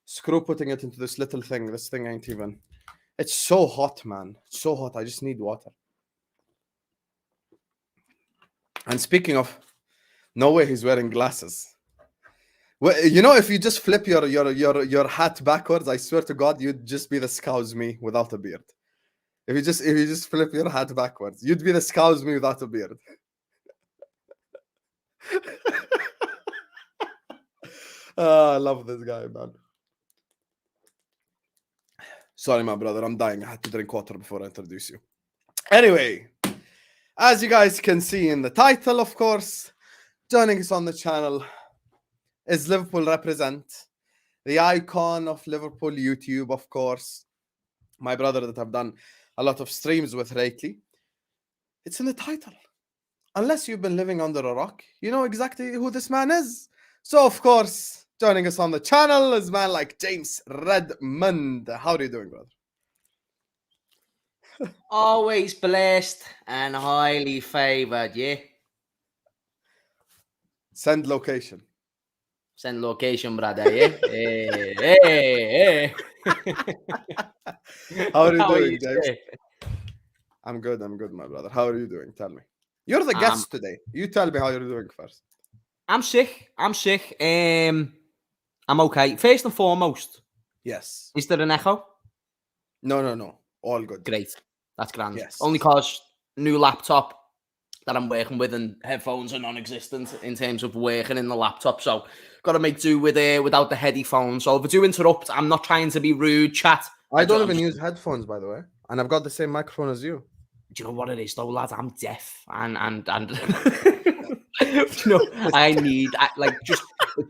screw putting it into this little thing. This thing ain't even... It's so hot, man. It's so hot. I just need water. And speaking of... No way he's wearing glasses. Well, you know, if you just flip your hat backwards, I swear to God, you'd just be the Scouse me without a beard. If you just flip your hat backwards, you'd be the Scouse me without a beard. I love this guy, man. Sorry, my brother, I'm dying. I had to drink water before I introduce you. Anyway, as you guys can see in the title, of course, joining us on the channel is Liverpool Represent, the icon of Liverpool YouTube, of course. My brother that I've done a lot of streams with lately. It's in the title. Unless you've been living under a rock, you know exactly who this man is. So, of course, joining us on the channel is a man like James Redmond. How are you doing, brother? Always blessed and highly favoured, yeah? Send location. Send location, brother, yeah? Hey. How are you doing, James? Today? I'm good, my brother. How are you doing? Tell me. You're the guest today. You tell me how you're doing first. I'm sick. I'm okay. First and foremost. Yes. Is there an echo? No. All good. Great. That's grand. Yes. Only because new laptop that I'm working with and headphones are non-existent in terms of working in the laptop. So got to make do with it without the headphones. So if I do interrupt, I'm not trying to be rude, chat. I don't even use headphones, by the way. And I've got the same microphone as you. Do you know what it is though, lads? I'm deaf and you know,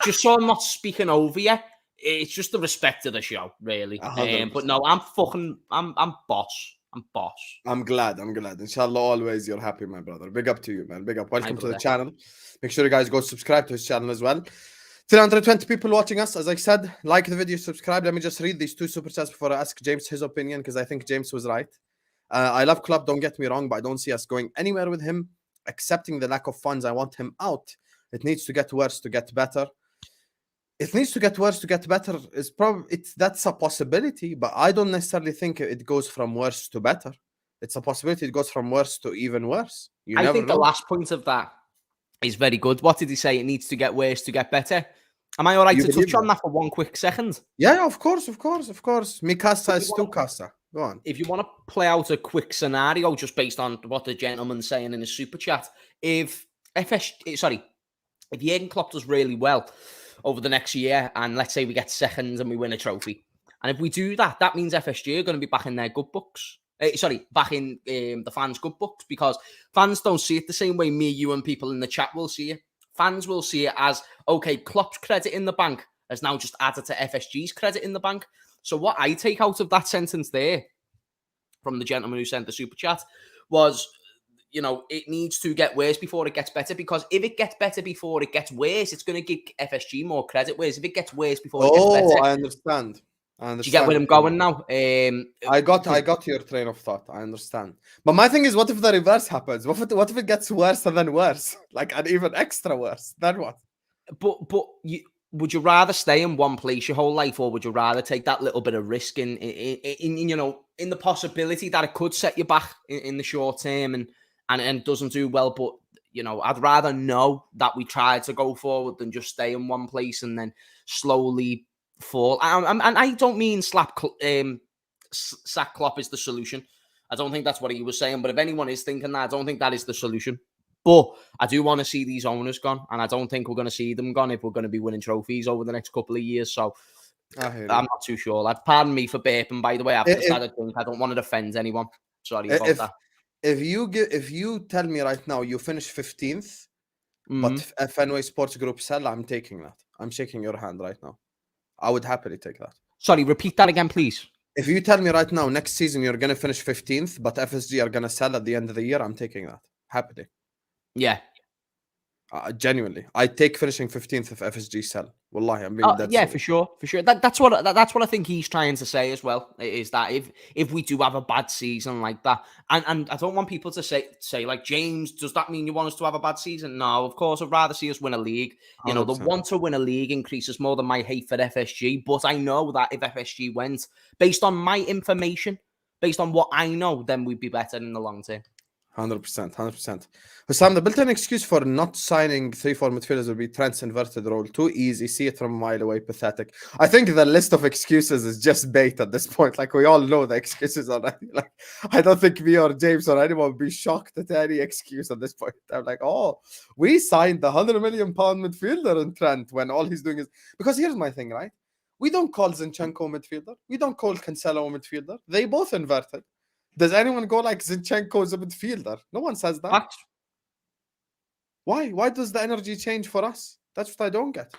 just so I'm not speaking over you. It's just the respect of the show, really. But no, I'm boss. I'm boss. I'm glad. Inshallah, always you're happy, my brother. Big up to you, man. Big up. Welcome to the channel. Make sure you guys go subscribe to his channel as well. 320 people watching us. As I said, like the video, subscribe. Let me just read these 2 super chats before I ask James his opinion, because I think James was right. I love Klopp, don't get me wrong, but I don't see us going anywhere with him. Accepting the lack of funds, I want him out. It needs to get worse to get better. It needs to get worse to get better. That's a possibility, but I don't necessarily think it goes from worse to better. It's a possibility it goes from worse to even worse. I think the last point of that is very good. What did he say? It needs to get worse to get better. Am I all right to touch on that for 1 quick second? Yeah, of course. Mi casa is tu casa. Go on. If you want to play out a quick scenario, just based on what the gentleman's saying in his super chat, if Jurgen Klopp does really well over the next year, and let's say we get second and we win a trophy, and if we do that, that means FSG are going to be back in their good books. Back in the fans' good books, because fans don't see it the same way me, you, and people in the chat will see it. Fans will see it as, okay, Klopp's credit in the bank has now just added to FSG's credit in the bank. So what I take out of that sentence there from the gentleman who sent the super chat was you know, it needs to get worse before it gets better, because if it gets better before it gets worse, it's going to give FSG more credit. Whereas if it gets worse before it gets better, I understand. do you get where I'm going now? I got your train of thought. I understand. But my thing is, what if the reverse happens? What if it gets worse and then worse? Like, and even extra worse? Then what? But would you rather stay in one place your whole life, or would you rather take that little bit of risk in you know, in the possibility that it could set you back in the short term and doesn't do well? But, you know, I'd rather know that we tried to go forward than just stay in one place and then slowly fall. And I don't mean sack Klopp is the solution. I don't think that's what he was saying. But if anyone is thinking that, I don't think that is the solution. But I do want to see these owners gone, and I don't think we're going to see them gone if we're going to be winning trophies over the next couple of years. So I'm not too sure. Like, pardon me for burping, by the way. I've decided I don't want to offend anyone. Sorry about that. If you tell me right now you finish 15th, but Fenway Sports Group sell, I'm taking that. I'm shaking your hand right now. I would happily take that. Sorry, repeat that again, please. If you tell me right now next season you're going to finish 15th, but FSG are going to sell at the end of the year, I'm taking that. Happily. Yeah. Genuinely, I take finishing 15th if FSG sell. Wallahi, I mean, yeah, for sure. That's what I think he's trying to say as well. Is that if we do have a bad season like that, and I don't want people to say like, James, does that mean you want us to have a bad season? No, of course, I'd rather see us win a league. You know, 100%. The want to win a league increases more than my hate for FSG. But I know that if FSG went, based on my information, based on what I know, then we'd be better in the long term. 100%. Hussam, the built-in excuse for not signing 3-4 midfielders would be Trent's inverted role. Too easy. See it from a mile away. Pathetic. I think the list of excuses is just bait at this point. Like, we all know the excuses already. Like, I don't think me or James or anyone would be shocked at any excuse at this point. I'm like, oh, we signed the £100 million midfielder in Trent when all he's doing is... Because here's my thing, right? We don't call Zinchenko midfielder. We don't call Cancelo midfielder. They both inverted. Does anyone go like Zinchenko is a midfielder? No one says that. What? Why? Why does the energy change for us? That's what I don't get.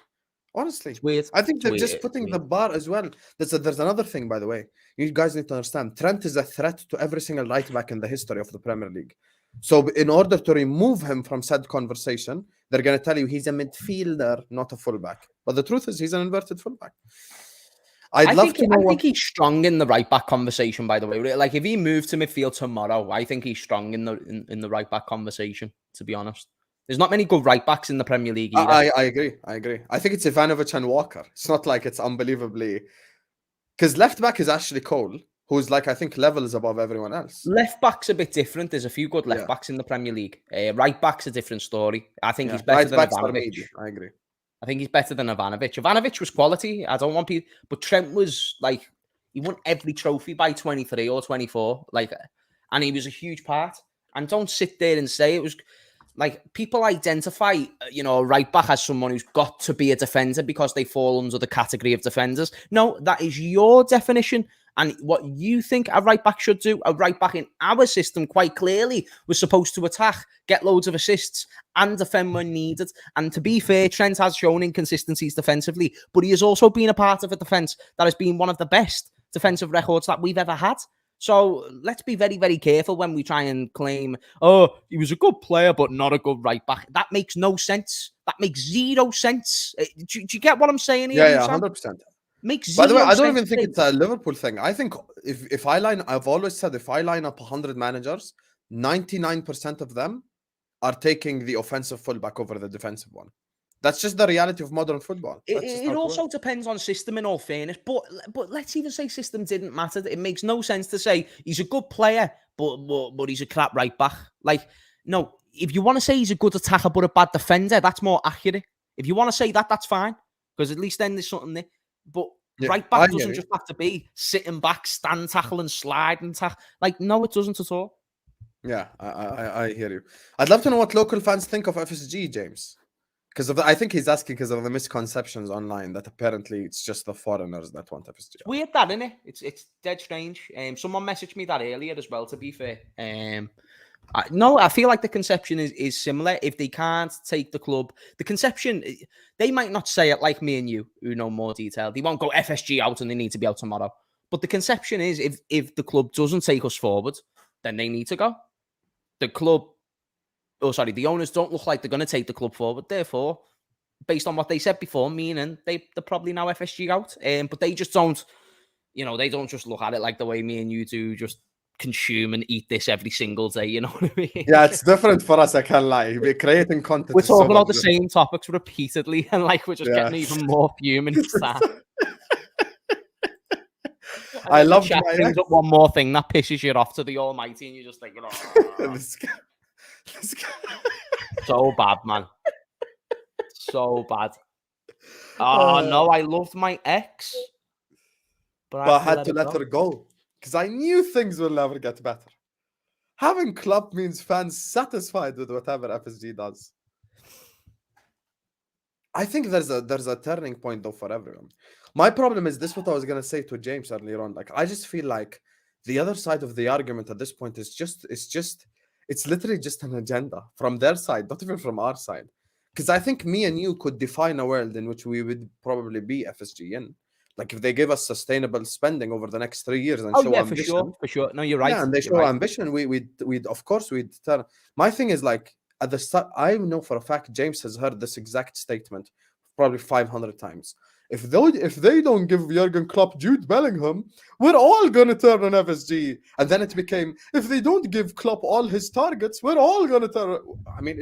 Honestly. It's weird. I think they're just putting the bar as well. There's another thing, by the way. You guys need to understand. Trent is a threat to every single right back in the history of the Premier League. So in order to remove him from said conversation, they're going to tell you he's a midfielder, not a fullback. But the truth is he's an inverted fullback. I think he's strong in the right back conversation, by the way. Like, if he moved to midfield tomorrow, I think he's strong in the right back conversation, to be honest. There's not many good right backs in the Premier League either. I agree. I think it's Ivanovic and Walker. It's not like it's unbelievably... Because left back is actually Cole, who's like, I think, levels above everyone else. Left back's a bit different. There's a few good left backs in the Premier League. Right back's a different story. I think he's better than Ivanovic. I agree. I think he's better than Ivanovic. Ivanovic was quality. I don't want people... But Trent was, like... He won every trophy by 23 or 24. Like, and he was a huge part. And don't sit there and say it was... Like, people identify, you know, a right back as someone who's got to be a defender because they fall under the category of defenders. No, that is your definition. And what you think a right back should do, a right back in our system quite clearly was supposed to attack, get loads of assists and defend when needed. And to be fair, Trent has shown inconsistencies defensively, but he has also been a part of a defence that has been one of the best defensive records that we've ever had. So let's be very, very careful when we try and claim, oh, he was a good player, but not a good right back. That makes no sense. That makes zero sense. Do you get what I'm saying here? Yeah, 100%. Makes By the way, I don't sense. even think it's a Liverpool thing. I think if I line, I've always said if I line up 100 managers, 99% of them are taking the offensive fullback over the defensive one. That's just the reality of modern football. It also depends on system, in all fairness. But let's even say system didn't matter. It makes no sense to say he's a good player, but he's a crap right back. Like, no, if you want to say he's a good attacker but a bad defender, that's more accurate. If you want to say that, that's fine. Because at least then there's something there. But right back doesn't just have to be sitting back, stand tackle and slide and tackle. Like, no, it doesn't at all. Yeah, I hear you. I'd love to know what local fans think of FSG, James. Because I think he's asking because of the misconceptions online that apparently it's just the foreigners that want FSG. It's weird that, isn't it? It's dead strange. Someone messaged me that earlier as well, to be fair. No, I feel like the conception is similar. If they can't take the club, the conception, they might not say it like me and you, who know more detail. They won't go FSG out and they need to be out tomorrow. But the conception is if the club doesn't take us forward, then they need to go. The club the owners don't look like they're going to take the club forward. Therefore, based on what they said before, meaning they're probably now FSG out. But they just don't, they don't just look at it like the way me and you do, just consume and eat this every single day. You know what I mean? Yeah, it's different for us. I can't lie. We're creating content. We're talking about the same topics repeatedly, and like we're just getting even more fuming each time. I love brings up one more thing that pisses you off to the almighty, and you just think, this guy. So bad, man. So bad. Oh no, I loved my ex, but I had to let her go because I knew things will never get better. Having Klopp means fans satisfied with whatever FSG does. I think there's a turning point though for everyone. My problem is this: what I was gonna say to James earlier on. Like, I just feel like the other side of the argument at this point is it's literally just an agenda from their side, not even from our side. Because I think me and you could define a world in which we would probably be FSG in. Like, if they give us sustainable spending over the next 3 years and show ambition. For sure. No, you're right. Yeah, and they show ambition. We'd of course we'd turn. My thing is, like, at the start, I know for a fact James has heard this exact statement probably 500 times. If they don't give Jurgen Klopp Jude Bellingham, we're all gonna turn on FSG. And then it became, if they don't give Klopp all his targets, we're all gonna turn. I mean,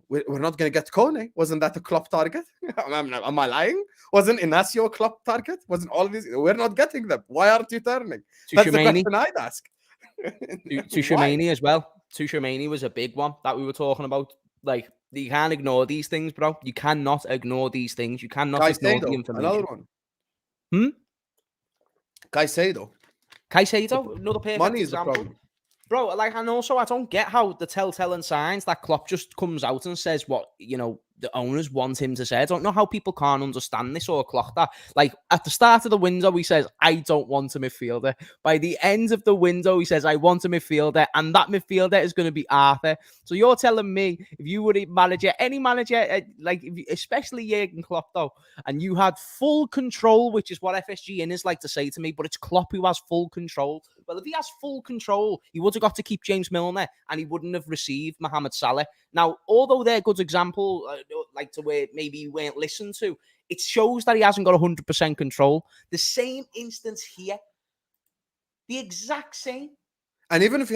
we're not gonna get Kone. Wasn't that a Klopp target? Am I lying? Wasn't Inacio a Klopp target? Wasn't all of these? We're not getting them. Why aren't you turning? That's the question I'd ask. Tchouaméni as well. Tchouaméni was a big one that we were talking about. Like, you can't ignore these things, bro. You cannot ignore these things. You cannot ignore the information. Another one. Caicedo, another perfect money is example. the problem. Bro, like, and also I don't get how the telltale signs that Klopp just comes out and says what, the owners want him to say. I don't know how people can't understand this or clock that. Like, at the start of the window, he says, I don't want a midfielder. By the end of the window, he says, I want a midfielder, and that midfielder is going to be Arthur. So you're telling me, if you were a manager, any manager, especially Jurgen Klopp, though, and you had full control, which is what FSG in is like to say to me, but it's Klopp who has full control. Well, if he has full control, he would have got to keep James Milner, and he wouldn't have received Mohamed Salah. Now, although they're good example, like to where maybe you weren't listened to, it shows that he hasn't got 100% control. The same instance here, the exact same. And even if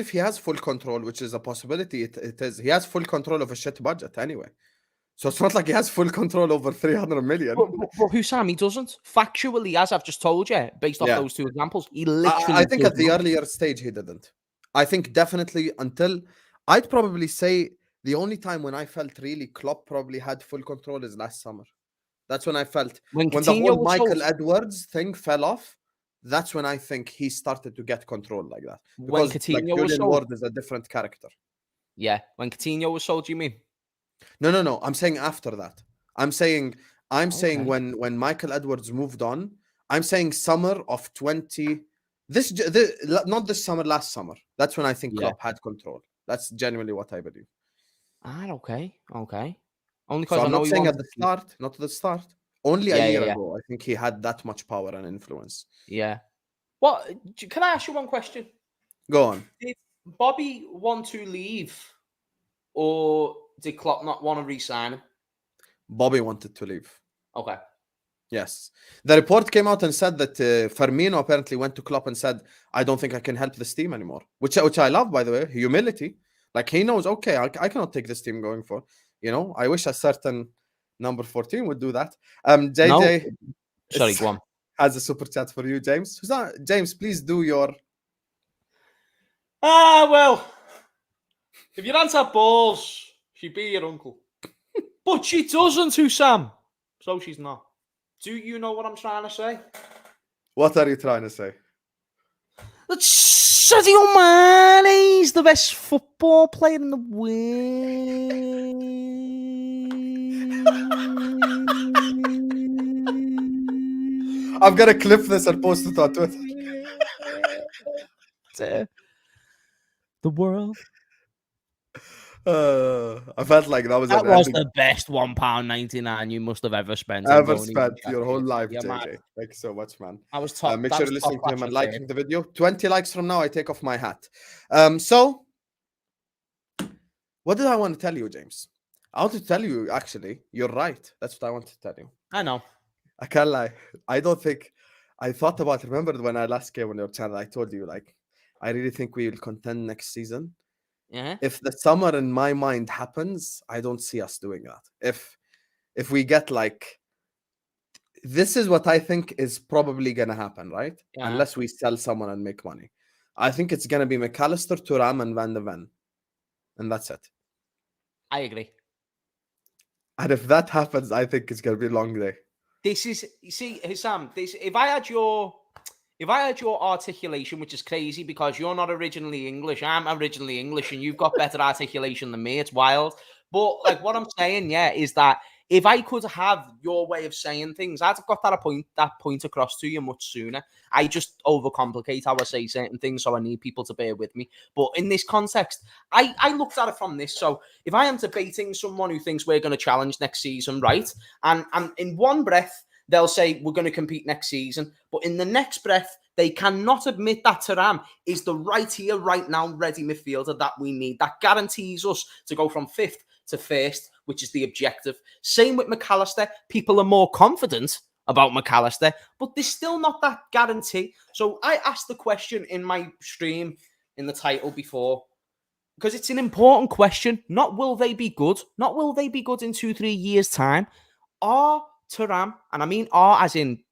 he has full control, which is a possibility, it is. He has full control of a shit budget anyway. So it's not like he has full control over 300 million. But Hussam, he doesn't. Factually, as I've just told you, based off those two examples, he literally... I think at the earlier stage, he didn't. I think definitely until... I'd probably say the only time when I felt really Klopp probably had full control is last summer. That's when I felt... When the whole Michael Edwards thing fell off, that's when I think he started to get control like that. Because Julian Ward is a different character. Yeah, when Coutinho was sold, you mean? No. I'm saying after that. I'm saying when Michael Edwards moved on, I'm saying summer of 20... not this summer, last summer. That's when I think Klopp had control. That's genuinely what I believe. Okay. Only because I'm not saying at the start, not at the start. Only a year ago, I think he had that much power and influence. Yeah. What? Can I ask you one question? Go on. Did Bobby want to leave, or did Klopp not want to re-sign him? Bobby wanted to leave. Okay. Yes. The report came out and said that Firmino apparently went to Klopp and said, I don't think I can help this team anymore. Which I love, by the way. Humility. Like, he knows, okay, I cannot take this team going for. I wish a certain number 14 would do that. JJ... No. Sorry, go on. Has a super chat for you, James. James, please do your... Well, if your aunt had balls, she'd be your uncle. But she doesn't, Hussam. So she's not. Do you know what I'm trying to say? What are you trying to say? That Sadio Mane is the best football player in the world. I'm going to clip this and post it on Twitter. The world. I felt like that was the best £1.99 you must have ever spent. Your whole life, JJ. Man. Thank you so much, man. I was top. Make sure you're listening to him and liking the video. 20 likes from now, I take off my hat. So What did I want to tell you, James? I want to tell you, actually, you're right. That's what I want to tell you. I know. I can't lie. I don't think I thought about. Remember when I last came on your channel? I told you like I really think we will contend next season. Yeah. If the summer in my mind happens, I don't see us doing that. If we get like, this is what I think is probably gonna happen, right? Yeah. Unless we sell someone and make money, I think it's gonna be MacAllister, Thuram, and Van de Ven, and that's it. I agree. And if that happens, I think it's gonna be a long day. This is, you see, Sam. This, if I had your articulation, which is crazy because you're not originally English, I'm originally English, and you've got better articulation than me. It's wild. But like what I'm saying, yeah, is that if I could have your way of saying things, I'd have got that point across to you much sooner. I just overcomplicate how I say certain things, so I need people to bear with me. But in this context, I looked at it from this. So if I am debating someone who thinks we're going to challenge next season, right? And in one breath, they'll say we're going to compete next season. But in the next breath, they cannot admit that Thuram is the right here, right now, ready midfielder that we need. That guarantees us to go from 5th to 1st, which is the objective. Same with MacAllister. People are more confident about MacAllister, but there's still not that guarantee. So I asked the question in my stream in the title before, because it's an important question. Not will they be good? Not will they be good in 2-3 years' time? Are Thuram, and I mean are as in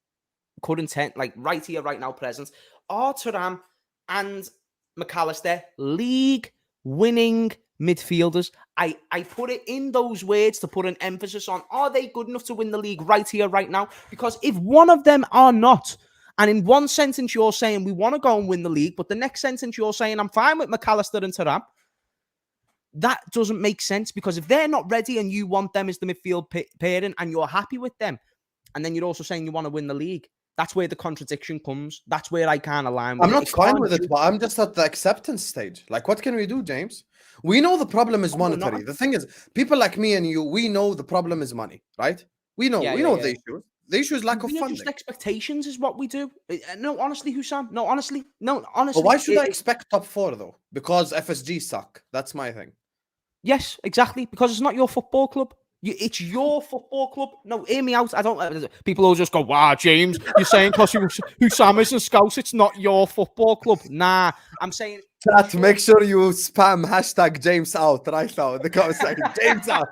current tense, like right here, right now, present, are Thuram and MacAllister league winning midfielders? I put it in those words to put an emphasis on, are they good enough to win the league right here, right now? Because if one of them are not, and in one sentence you're saying we want to go and win the league, but the next sentence you're saying I'm fine with MacAllister and Thuram, that doesn't make sense. Because if they're not ready and you want them as the midfield pairing and you're happy with them, and then you're also saying you want to win the league, that's where the contradiction comes. That's where I can't align with I'm not fine with it, but I'm just at the acceptance stage. Like, what can we do, James? We know the problem is monetary. The thing is, people like me and you, we know the problem is money, right? We know the issue. The issue is lack of funding. Just expectations is what we do. No, honestly, Hussam. No, honestly. But why should I expect top 4 though? Because FSG suck. That's my thing. Yes, exactly. Because it's not your football club. It's your football club. No, hear me out. I don't. People always just go, "Wow, James, you're saying because Hussam isn't Scouse, it's not your football club." Nah, I'm saying. Chat, make sure you spam hashtag James out right now in the comment section. James out.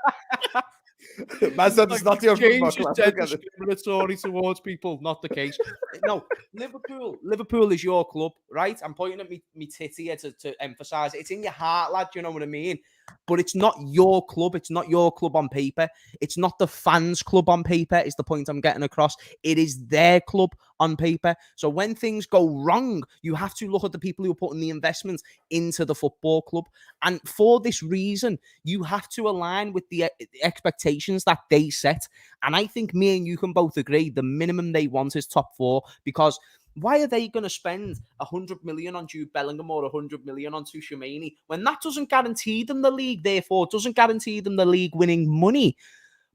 Man said it's not your James is dead discriminatory towards people. Not the case. No, Liverpool is your club, right? I'm pointing at me titty here to emphasise it. It's in your heart, lad. You know what I mean? But it's not your club. It's not your club on paper. It's not the fans' club on paper, is the point I'm getting across. It is their club on paper. So when things go wrong, you have to look at the people who are putting the investment into the football club. And for this reason, you have to align with the expectations that they set. And I think me and you can both agree the minimum they want is top 4, because why are they going to spend 100 million on Jude Bellingham or 100 million on Tchouaméni when that doesn't guarantee them the league, therefore doesn't guarantee them the league winning money?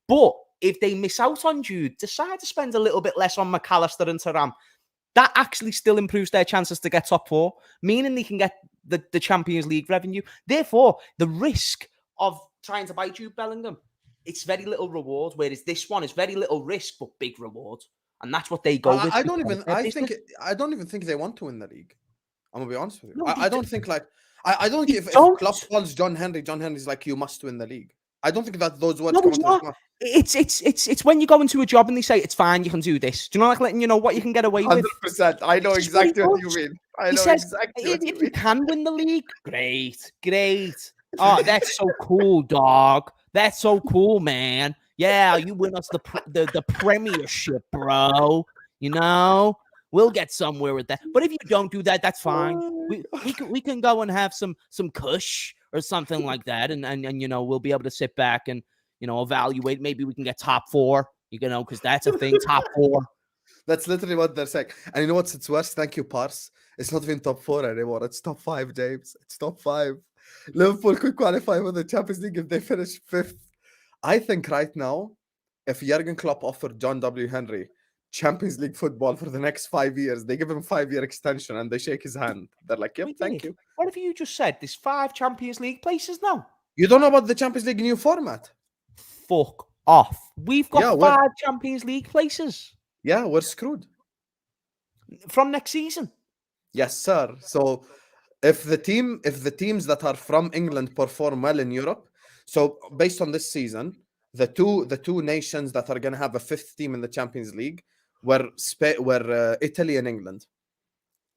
But if they miss out on Jude, decide to spend a little bit less on MacAllister and Thuram, that actually still improves their chances to get top 4, meaning they can get the Champions League revenue. Therefore, the risk of trying to buy Jude Bellingham, it's very little reward, whereas this one is very little risk but big reward. And that's what they go with. I don't even think they want to win the league. I'm gonna be honest with you. No, I don't think like I don't think if Klopp calls John Henry's like, you must win the league. I don't think that those words come out. It's when you go into a job and they say it's fine, you can do this. Do you know, like letting you know what you can get away with? 100%. I know exactly what you mean. If you can win the league, great. Oh, that's so cool, dog. That's so cool, man. Yeah, you win us the Premiership, bro. You know, we'll get somewhere with that. But if you don't do that, that's fine. We can go and have some kush or something like that, and you know, we'll be able to sit back and, you know, evaluate. Maybe we can get top 4. You know, because that's a thing. Top 4. That's literally what they're saying. And you know what's it's worse? Thank you, Pearce. It's not even top 4 anymore. It's top 5, James. It's top 5. Liverpool could qualify for the Champions League if they finish 5th. I think right now, if Jurgen Klopp offered John W. Henry Champions League football for the next 5 years, they give him a 5-year extension and they shake his hand. They're like, yep, thank you. What if you just said there's 5 Champions League places now? You don't know about the Champions League new format? Fuck off. We've got Yeah, 5 Champions League places Yeah, we're screwed. from next season. Yes, sir. So if the teams that are from England perform well in Europe, so based on this season, the two nations that are going to have a 5th team in the Champions League were Italy and England,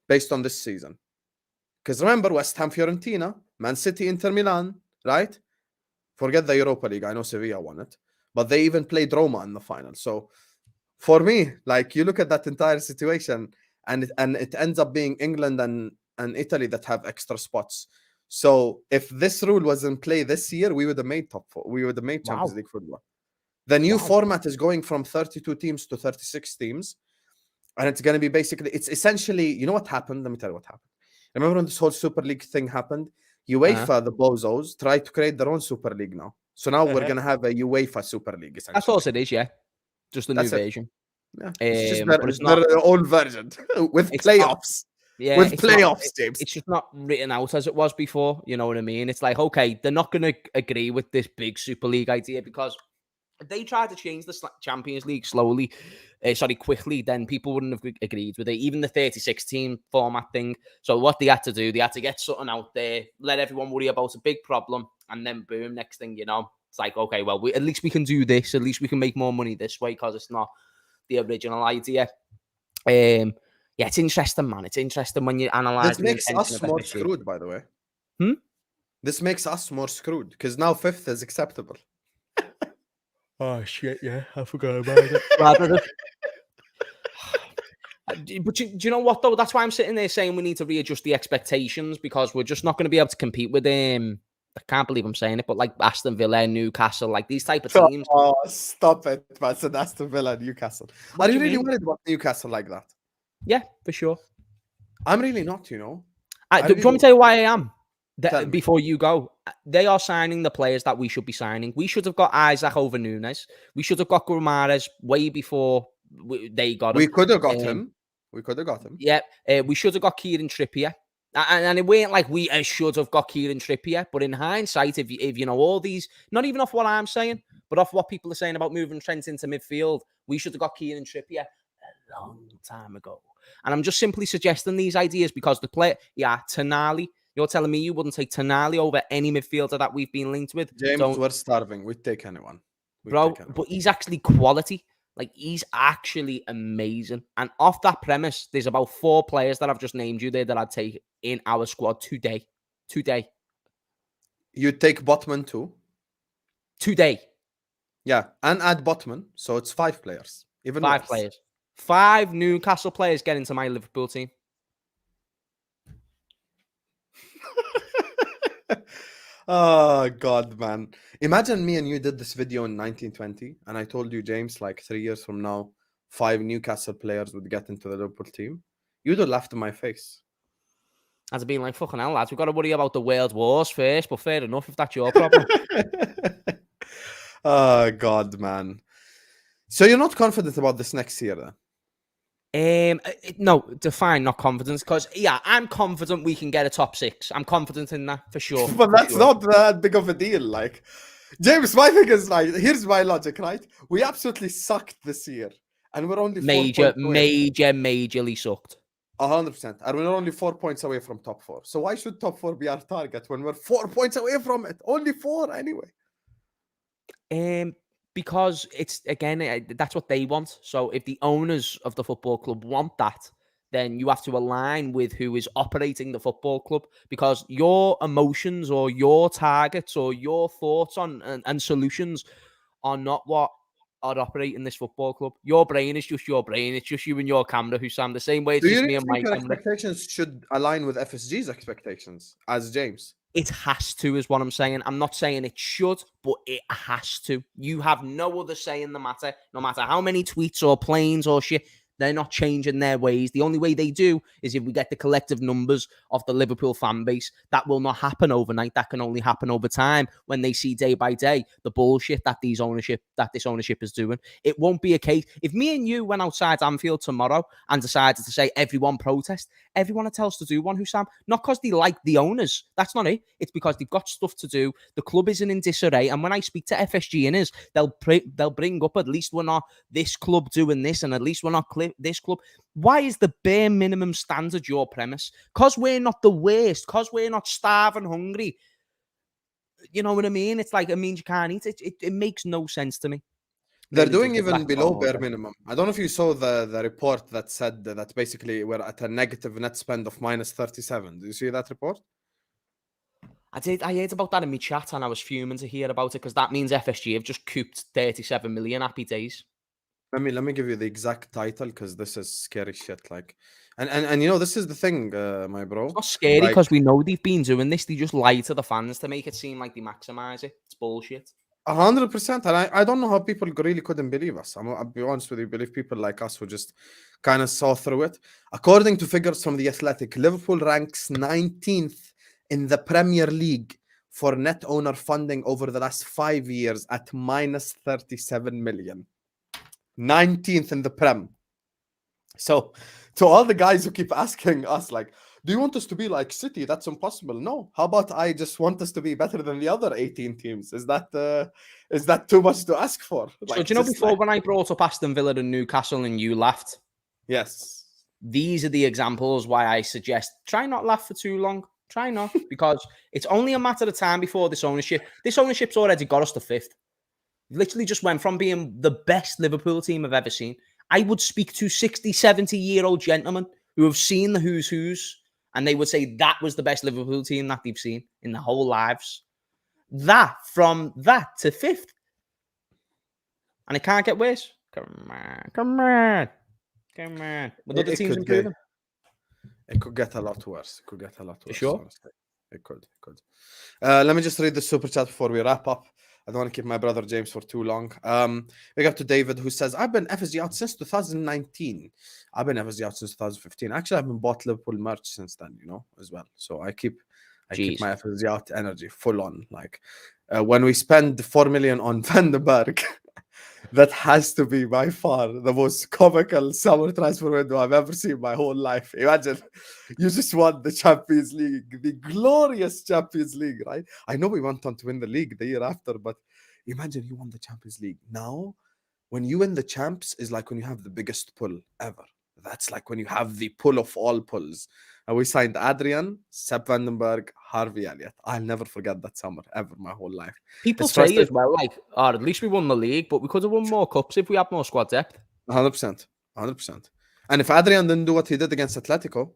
based on this season. Because remember, West Ham, Fiorentina, Man City, Inter Milan, right? Forget the Europa League. I know Sevilla won it, but they even played Roma in the final. So for me, like, you look at that entire situation, and it ends up being England and Italy that have extra spots. So if this rule was in play this year, we would have made top 4. We would have made Champions League football. The new format is going from 32 teams to 36 teams. And it's going to be basically, it's essentially, you know what happened? Let me tell you what happened. Remember when this whole Super League thing happened? UEFA, the bozos, tried to create their own Super League now. So now we're going to have a UEFA Super League, essentially. That's all it is, yeah. Just a new version. Yeah. It's just their own version with playoffs. Yeah, with playoffs, James. It's just not written out as it was before. You know what I mean? It's like, okay, they're not going to agree with this big Super League idea, because if they tried to change the Champions League quickly, then people wouldn't have agreed with it. Even the 36-team format thing. So what they had to do, they had to get something out there, let everyone worry about a big problem, and then boom, next thing you know, it's like, okay, well, at least we can do this. At least we can make more money this way, because it's not the original idea. Yeah, it's interesting, man. It's interesting when you analyse. This makes us more screwed, by the way. This makes us more screwed, because now 5th is acceptable. Oh, shit, yeah. I forgot about it. But do you know what, though? That's why I'm sitting there saying we need to readjust the expectations, because we're just not going to be able to compete with I can't believe I'm saying it, but like Aston Villa, Newcastle, like these type of teams. Oh, stop it, man. It's Aston Villa, Newcastle. Are you really worried about Newcastle like that? Yeah, for sure. I'm really not, you know. Do you want me to tell you why I am? Before you go, they are signing the players that we should be signing. We should have got Isaac over Nunez. We should have got Guimaraes way before they got him. We could have got him. We could have got him. Yeah, we should have got Kieran Trippier. And it weren't like we should have got Kieran Trippier. But in hindsight, if you know all these, not even off what I'm saying, but off what people are saying about moving Trent into midfield, we should have got Kieran Trippier a long time ago. And I'm just simply suggesting these ideas because the player, Tonali, you're telling me you wouldn't take Tonali over any midfielder that we've been linked with? James, we're starving. We'd take anyone. But he's actually quality. Like, he's actually amazing. And off that premise, there's about 4 players that I've just named you there that I'd take in our squad today. You'd take Botman too? Today. Yeah, and add Botman. So it's 5 players. Even 5 worse. players. 5 Newcastle players get into my Liverpool team. Oh, God, man. Imagine me and you did this video in 1920, and I told you, James, like 3 years from now, 5 Newcastle players would get into the Liverpool team. You'd have laughed in my face. As being like, fucking hell, lads, we've got to worry about the world wars first, but fair enough if that's your problem. Oh, God, man. So you're not confident about this next year, then? No, define not confidence, because I'm confident we can get a top 6. I'm confident in that for sure. But that's not that big of a deal. Like, James, my thing is, like, here's my logic, right? We absolutely sucked this year, and we're only majorly sucked. 100%, and we're only 4 points away from top 4. So why should top 4 be our target when we're 4 points away from it? Only 4 anyway. Because it's, again, that's what they want. So if the owners of the football club want that, then you have to align with who is operating the football club, because your emotions or your targets or your thoughts on and solutions are not what are operating this football club. Your brain is just your brain. It's just you and your camera who sound the same way. It's just me and my camera. Expectations should align with FSG's expectations as James. It has to, is what I'm saying. I'm not saying it should, but it has to. You have no other say in the matter. No matter how many tweets or planes or shit, they're not changing their ways. The only way they do is if we get the collective numbers of the Liverpool fan base. That will not happen overnight. That can only happen over time when they see day by day the bullshit that this ownership is doing. It won't be a case. If me and you went outside Anfield tomorrow and decided to say everyone protest, everyone will tell us to do one, Hussam. Not because they like the owners. That's not it. It's because they've got stuff to do. The club isn't in disarray. And when I speak to FSG inners, they'll bring up, at least we're not this club doing this, and at least we're not this club. Why is the bare minimum standard your premise? Because we're not the worst. Because we're not starving hungry. You know what I mean? It's like, it means you can't eat it. It makes no sense to me. They're doing even below bare minimum. I don't know if you saw the report that said that basically we're at a negative net spend of minus 37. Do you see that report? I did. I heard about that in my chat, and I was fuming to hear about it, because that means FSG have just couped 37 million. Happy days. Let me give you the exact title, because this is scary shit. Like, and you know, this is the thing, my bro. It's not scary because we know they've been doing this. They just lie to the fans to make it seem like they maximize it. It's bullshit. 100%, and I don't know how people really couldn't believe us. I'll be honest with you, believe people like us who just kind of saw through it. According to figures from The Athletic, Liverpool ranks 19th in the Premier League for net owner funding over the last 5 years at minus 37 million. 19th in the Prem. So, to all the guys who keep asking us, like, do you want us to be like City? That's impossible. No. How about I just want us to be better than the other 18 teams? Is that too much to ask for? Like, so do you know before when I brought up Aston Villa and Newcastle and you laughed? Yes. These are the examples why I suggest try not laugh for too long. Try not, because it's only a matter of time before this ownership's already got us to 5th. Literally just went from being the best Liverpool team I've ever seen. I would speak to 60, 70-year-old gentlemen who have seen the who's who's, and they would say that was the best Liverpool team that they've seen in their whole lives. From that to 5th. And it can't get worse. Come on. With other teams improving. It could get a lot worse. Sure? Honestly. It could. Let me just read the super chat before we wrap up. I don't want to keep my brother James for too long. We got to David, who says, I've been FSG out since 2019. I've been FSG out since 2015. Actually, I've been bought Liverpool merch since then, as well. So I keep my FSG out energy full on. Like, when we spend 4 million on Vandenberg, that has to be by far the most comical summer transfer window I've ever seen in my whole life. Imagine you just won the Champions League, the glorious Champions League, right? I know we went on to win the league the year after, but imagine you won the Champions League. Now, when you win the champs is like when you have the biggest pull ever. That's like when you have the pull of all pulls. And we signed Adrian, Sepp Vandenberg, Harvey Elliott. I'll never forget that summer ever my whole life. People say as well, like, at least we won the league, but we could have won more cups if we had more squad depth. 100%. And if Adrian didn't do what he did against Atletico,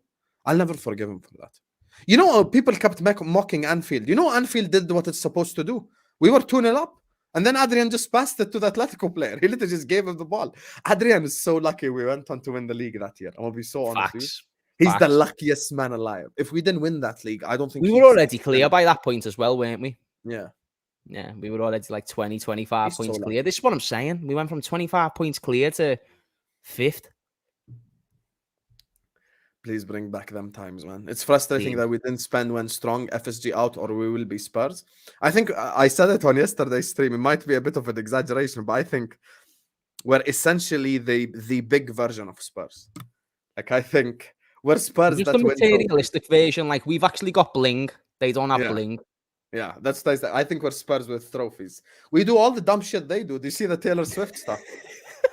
I'll never forgive him for that. You know, people kept mocking Anfield. You know, Anfield did what it's supposed to do. We were 2-0 up. And then Adrian just passed it to the Atletico player. He literally just gave him the ball. Adrian is so lucky we went on to win the league that year. I'm going to be so honest with you. He's the luckiest man alive. If we didn't win that league, I don't think... We were already clear by that point as well, weren't we? Yeah. Yeah, we were already like 20, 25 points clear. This is what I'm saying. We went from 25 points clear to 5th. Please bring back them times, man. It's frustrating that we didn't spend when strong FSG out, or we will be Spurs. I think I said it on yesterday's stream. It might be a bit of an exaggeration, but I think we're essentially the big version of Spurs. Like, I think we're Spurs. Just the materialistic version. Like, we've actually got bling. They don't have bling. Yeah, that's nice. I think we're Spurs with trophies. We do all the dumb shit they do. Do you see the Taylor Swift stuff?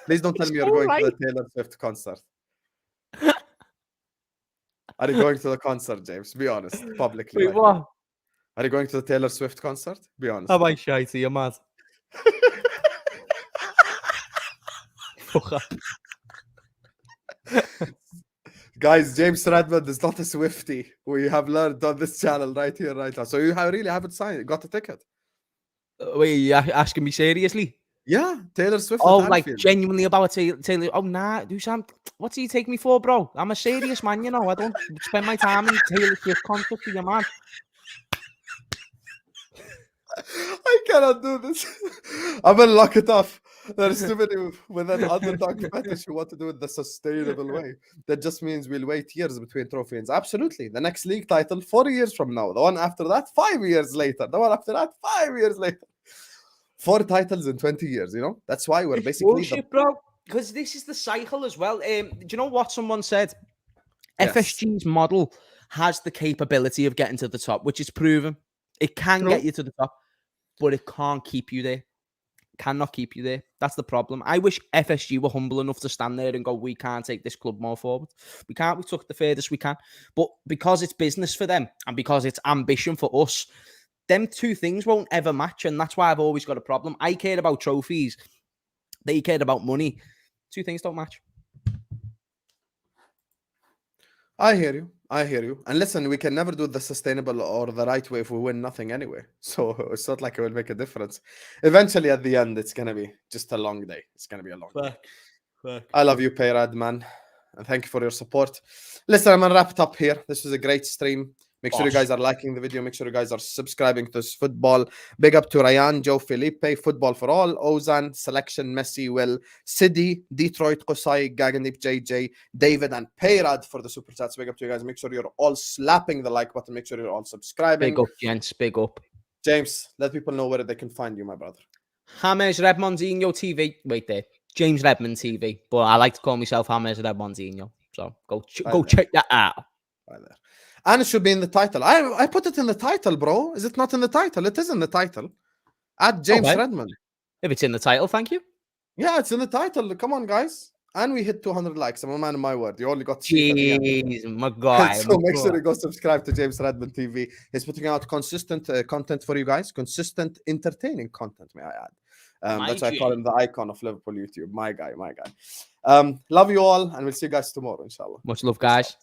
Please don't tell me you're going to the Taylor Swift concert. Are you going to the concert, James? Be honest, publicly. Wait, what? Are you going to the Taylor Swift concert? Be honest. Am I shitey? You're mad. Guys, James Redmond is not a Swiftie. We have learned on this channel right here, right now. So you really haven't signed it, got a ticket. Wait, you asking me seriously? Yeah, Taylor Swift. Oh, like genuinely about Taylor. Oh, nah, Sam, what do you take me for, bro? I'm a serious man, you know. I don't spend my time in Taylor Swift concert for your man. I cannot do this. I'm gonna lock it off. There's too many with an underdog fetish who want to do it the sustainable way. That just means we'll wait years between trophies. Absolutely. The next league title 4 years from now. The one after that 5 years later. The one after that 5 years later. 4 titles in 20 years, you know? That's why we're basically... Bullshit, bro. Because this is the cycle as well. Do you know what someone said? Yes. FSG's model has the capability of getting to the top, which is proven. It can True. get you to the top, but it can't keep you there. Cannot keep you there. That's the problem. I wish FSG were humble enough to stand there and go, we can't take this club more forward. We can't. We took the furthest we can. But because it's business for them and because it's ambition for us, them two things won't ever match. And that's why I've always got a problem. I cared about trophies. They cared about money. Two things don't match. I hear you. I hear you. And listen, we can never do the sustainable or the right way if we win nothing anyway. So it's not like it will make a difference. Eventually, at the end, it's going to be just a long day. It's going to be a long day. I love you, Peyrad, man. And thank you for your support. Listen, I'm going to wrap it up here. This was a great stream. Make sure you guys are liking the video. Make sure you guys are subscribing to this football. Big up to Ryan, Joe Felipe, Football for All, Ozan, Selection, Messi, Will, Sidi, Detroit, Qusay, Gagandeep, JJ, David, and Peyrad for the super chats. Big up to you guys. Make sure you're all slapping the like button. Make sure you're all subscribing. Big up, gents. Big up. James, let people know where they can find you, my brother. James Redmondinho TV. Wait there. James Redmond TV. But I like to call myself James Redmondinho. So go check that out. Right there. And it should be in the title. I put it in the title, bro. Is it not in the title? It is in the title. At James Redmond. If it's in the title, thank you. Yeah, it's in the title. Come on, guys. And we hit 200 likes. I'm a man of my word. You only got Jeez, my guy. So make sure you go subscribe to James Redmond TV. He's putting out consistent content for you guys. Consistent, entertaining content, may I add. That's why I call him the icon of Liverpool YouTube. My guy. Love you all, and we'll see you guys tomorrow, inshallah. Much love, guys.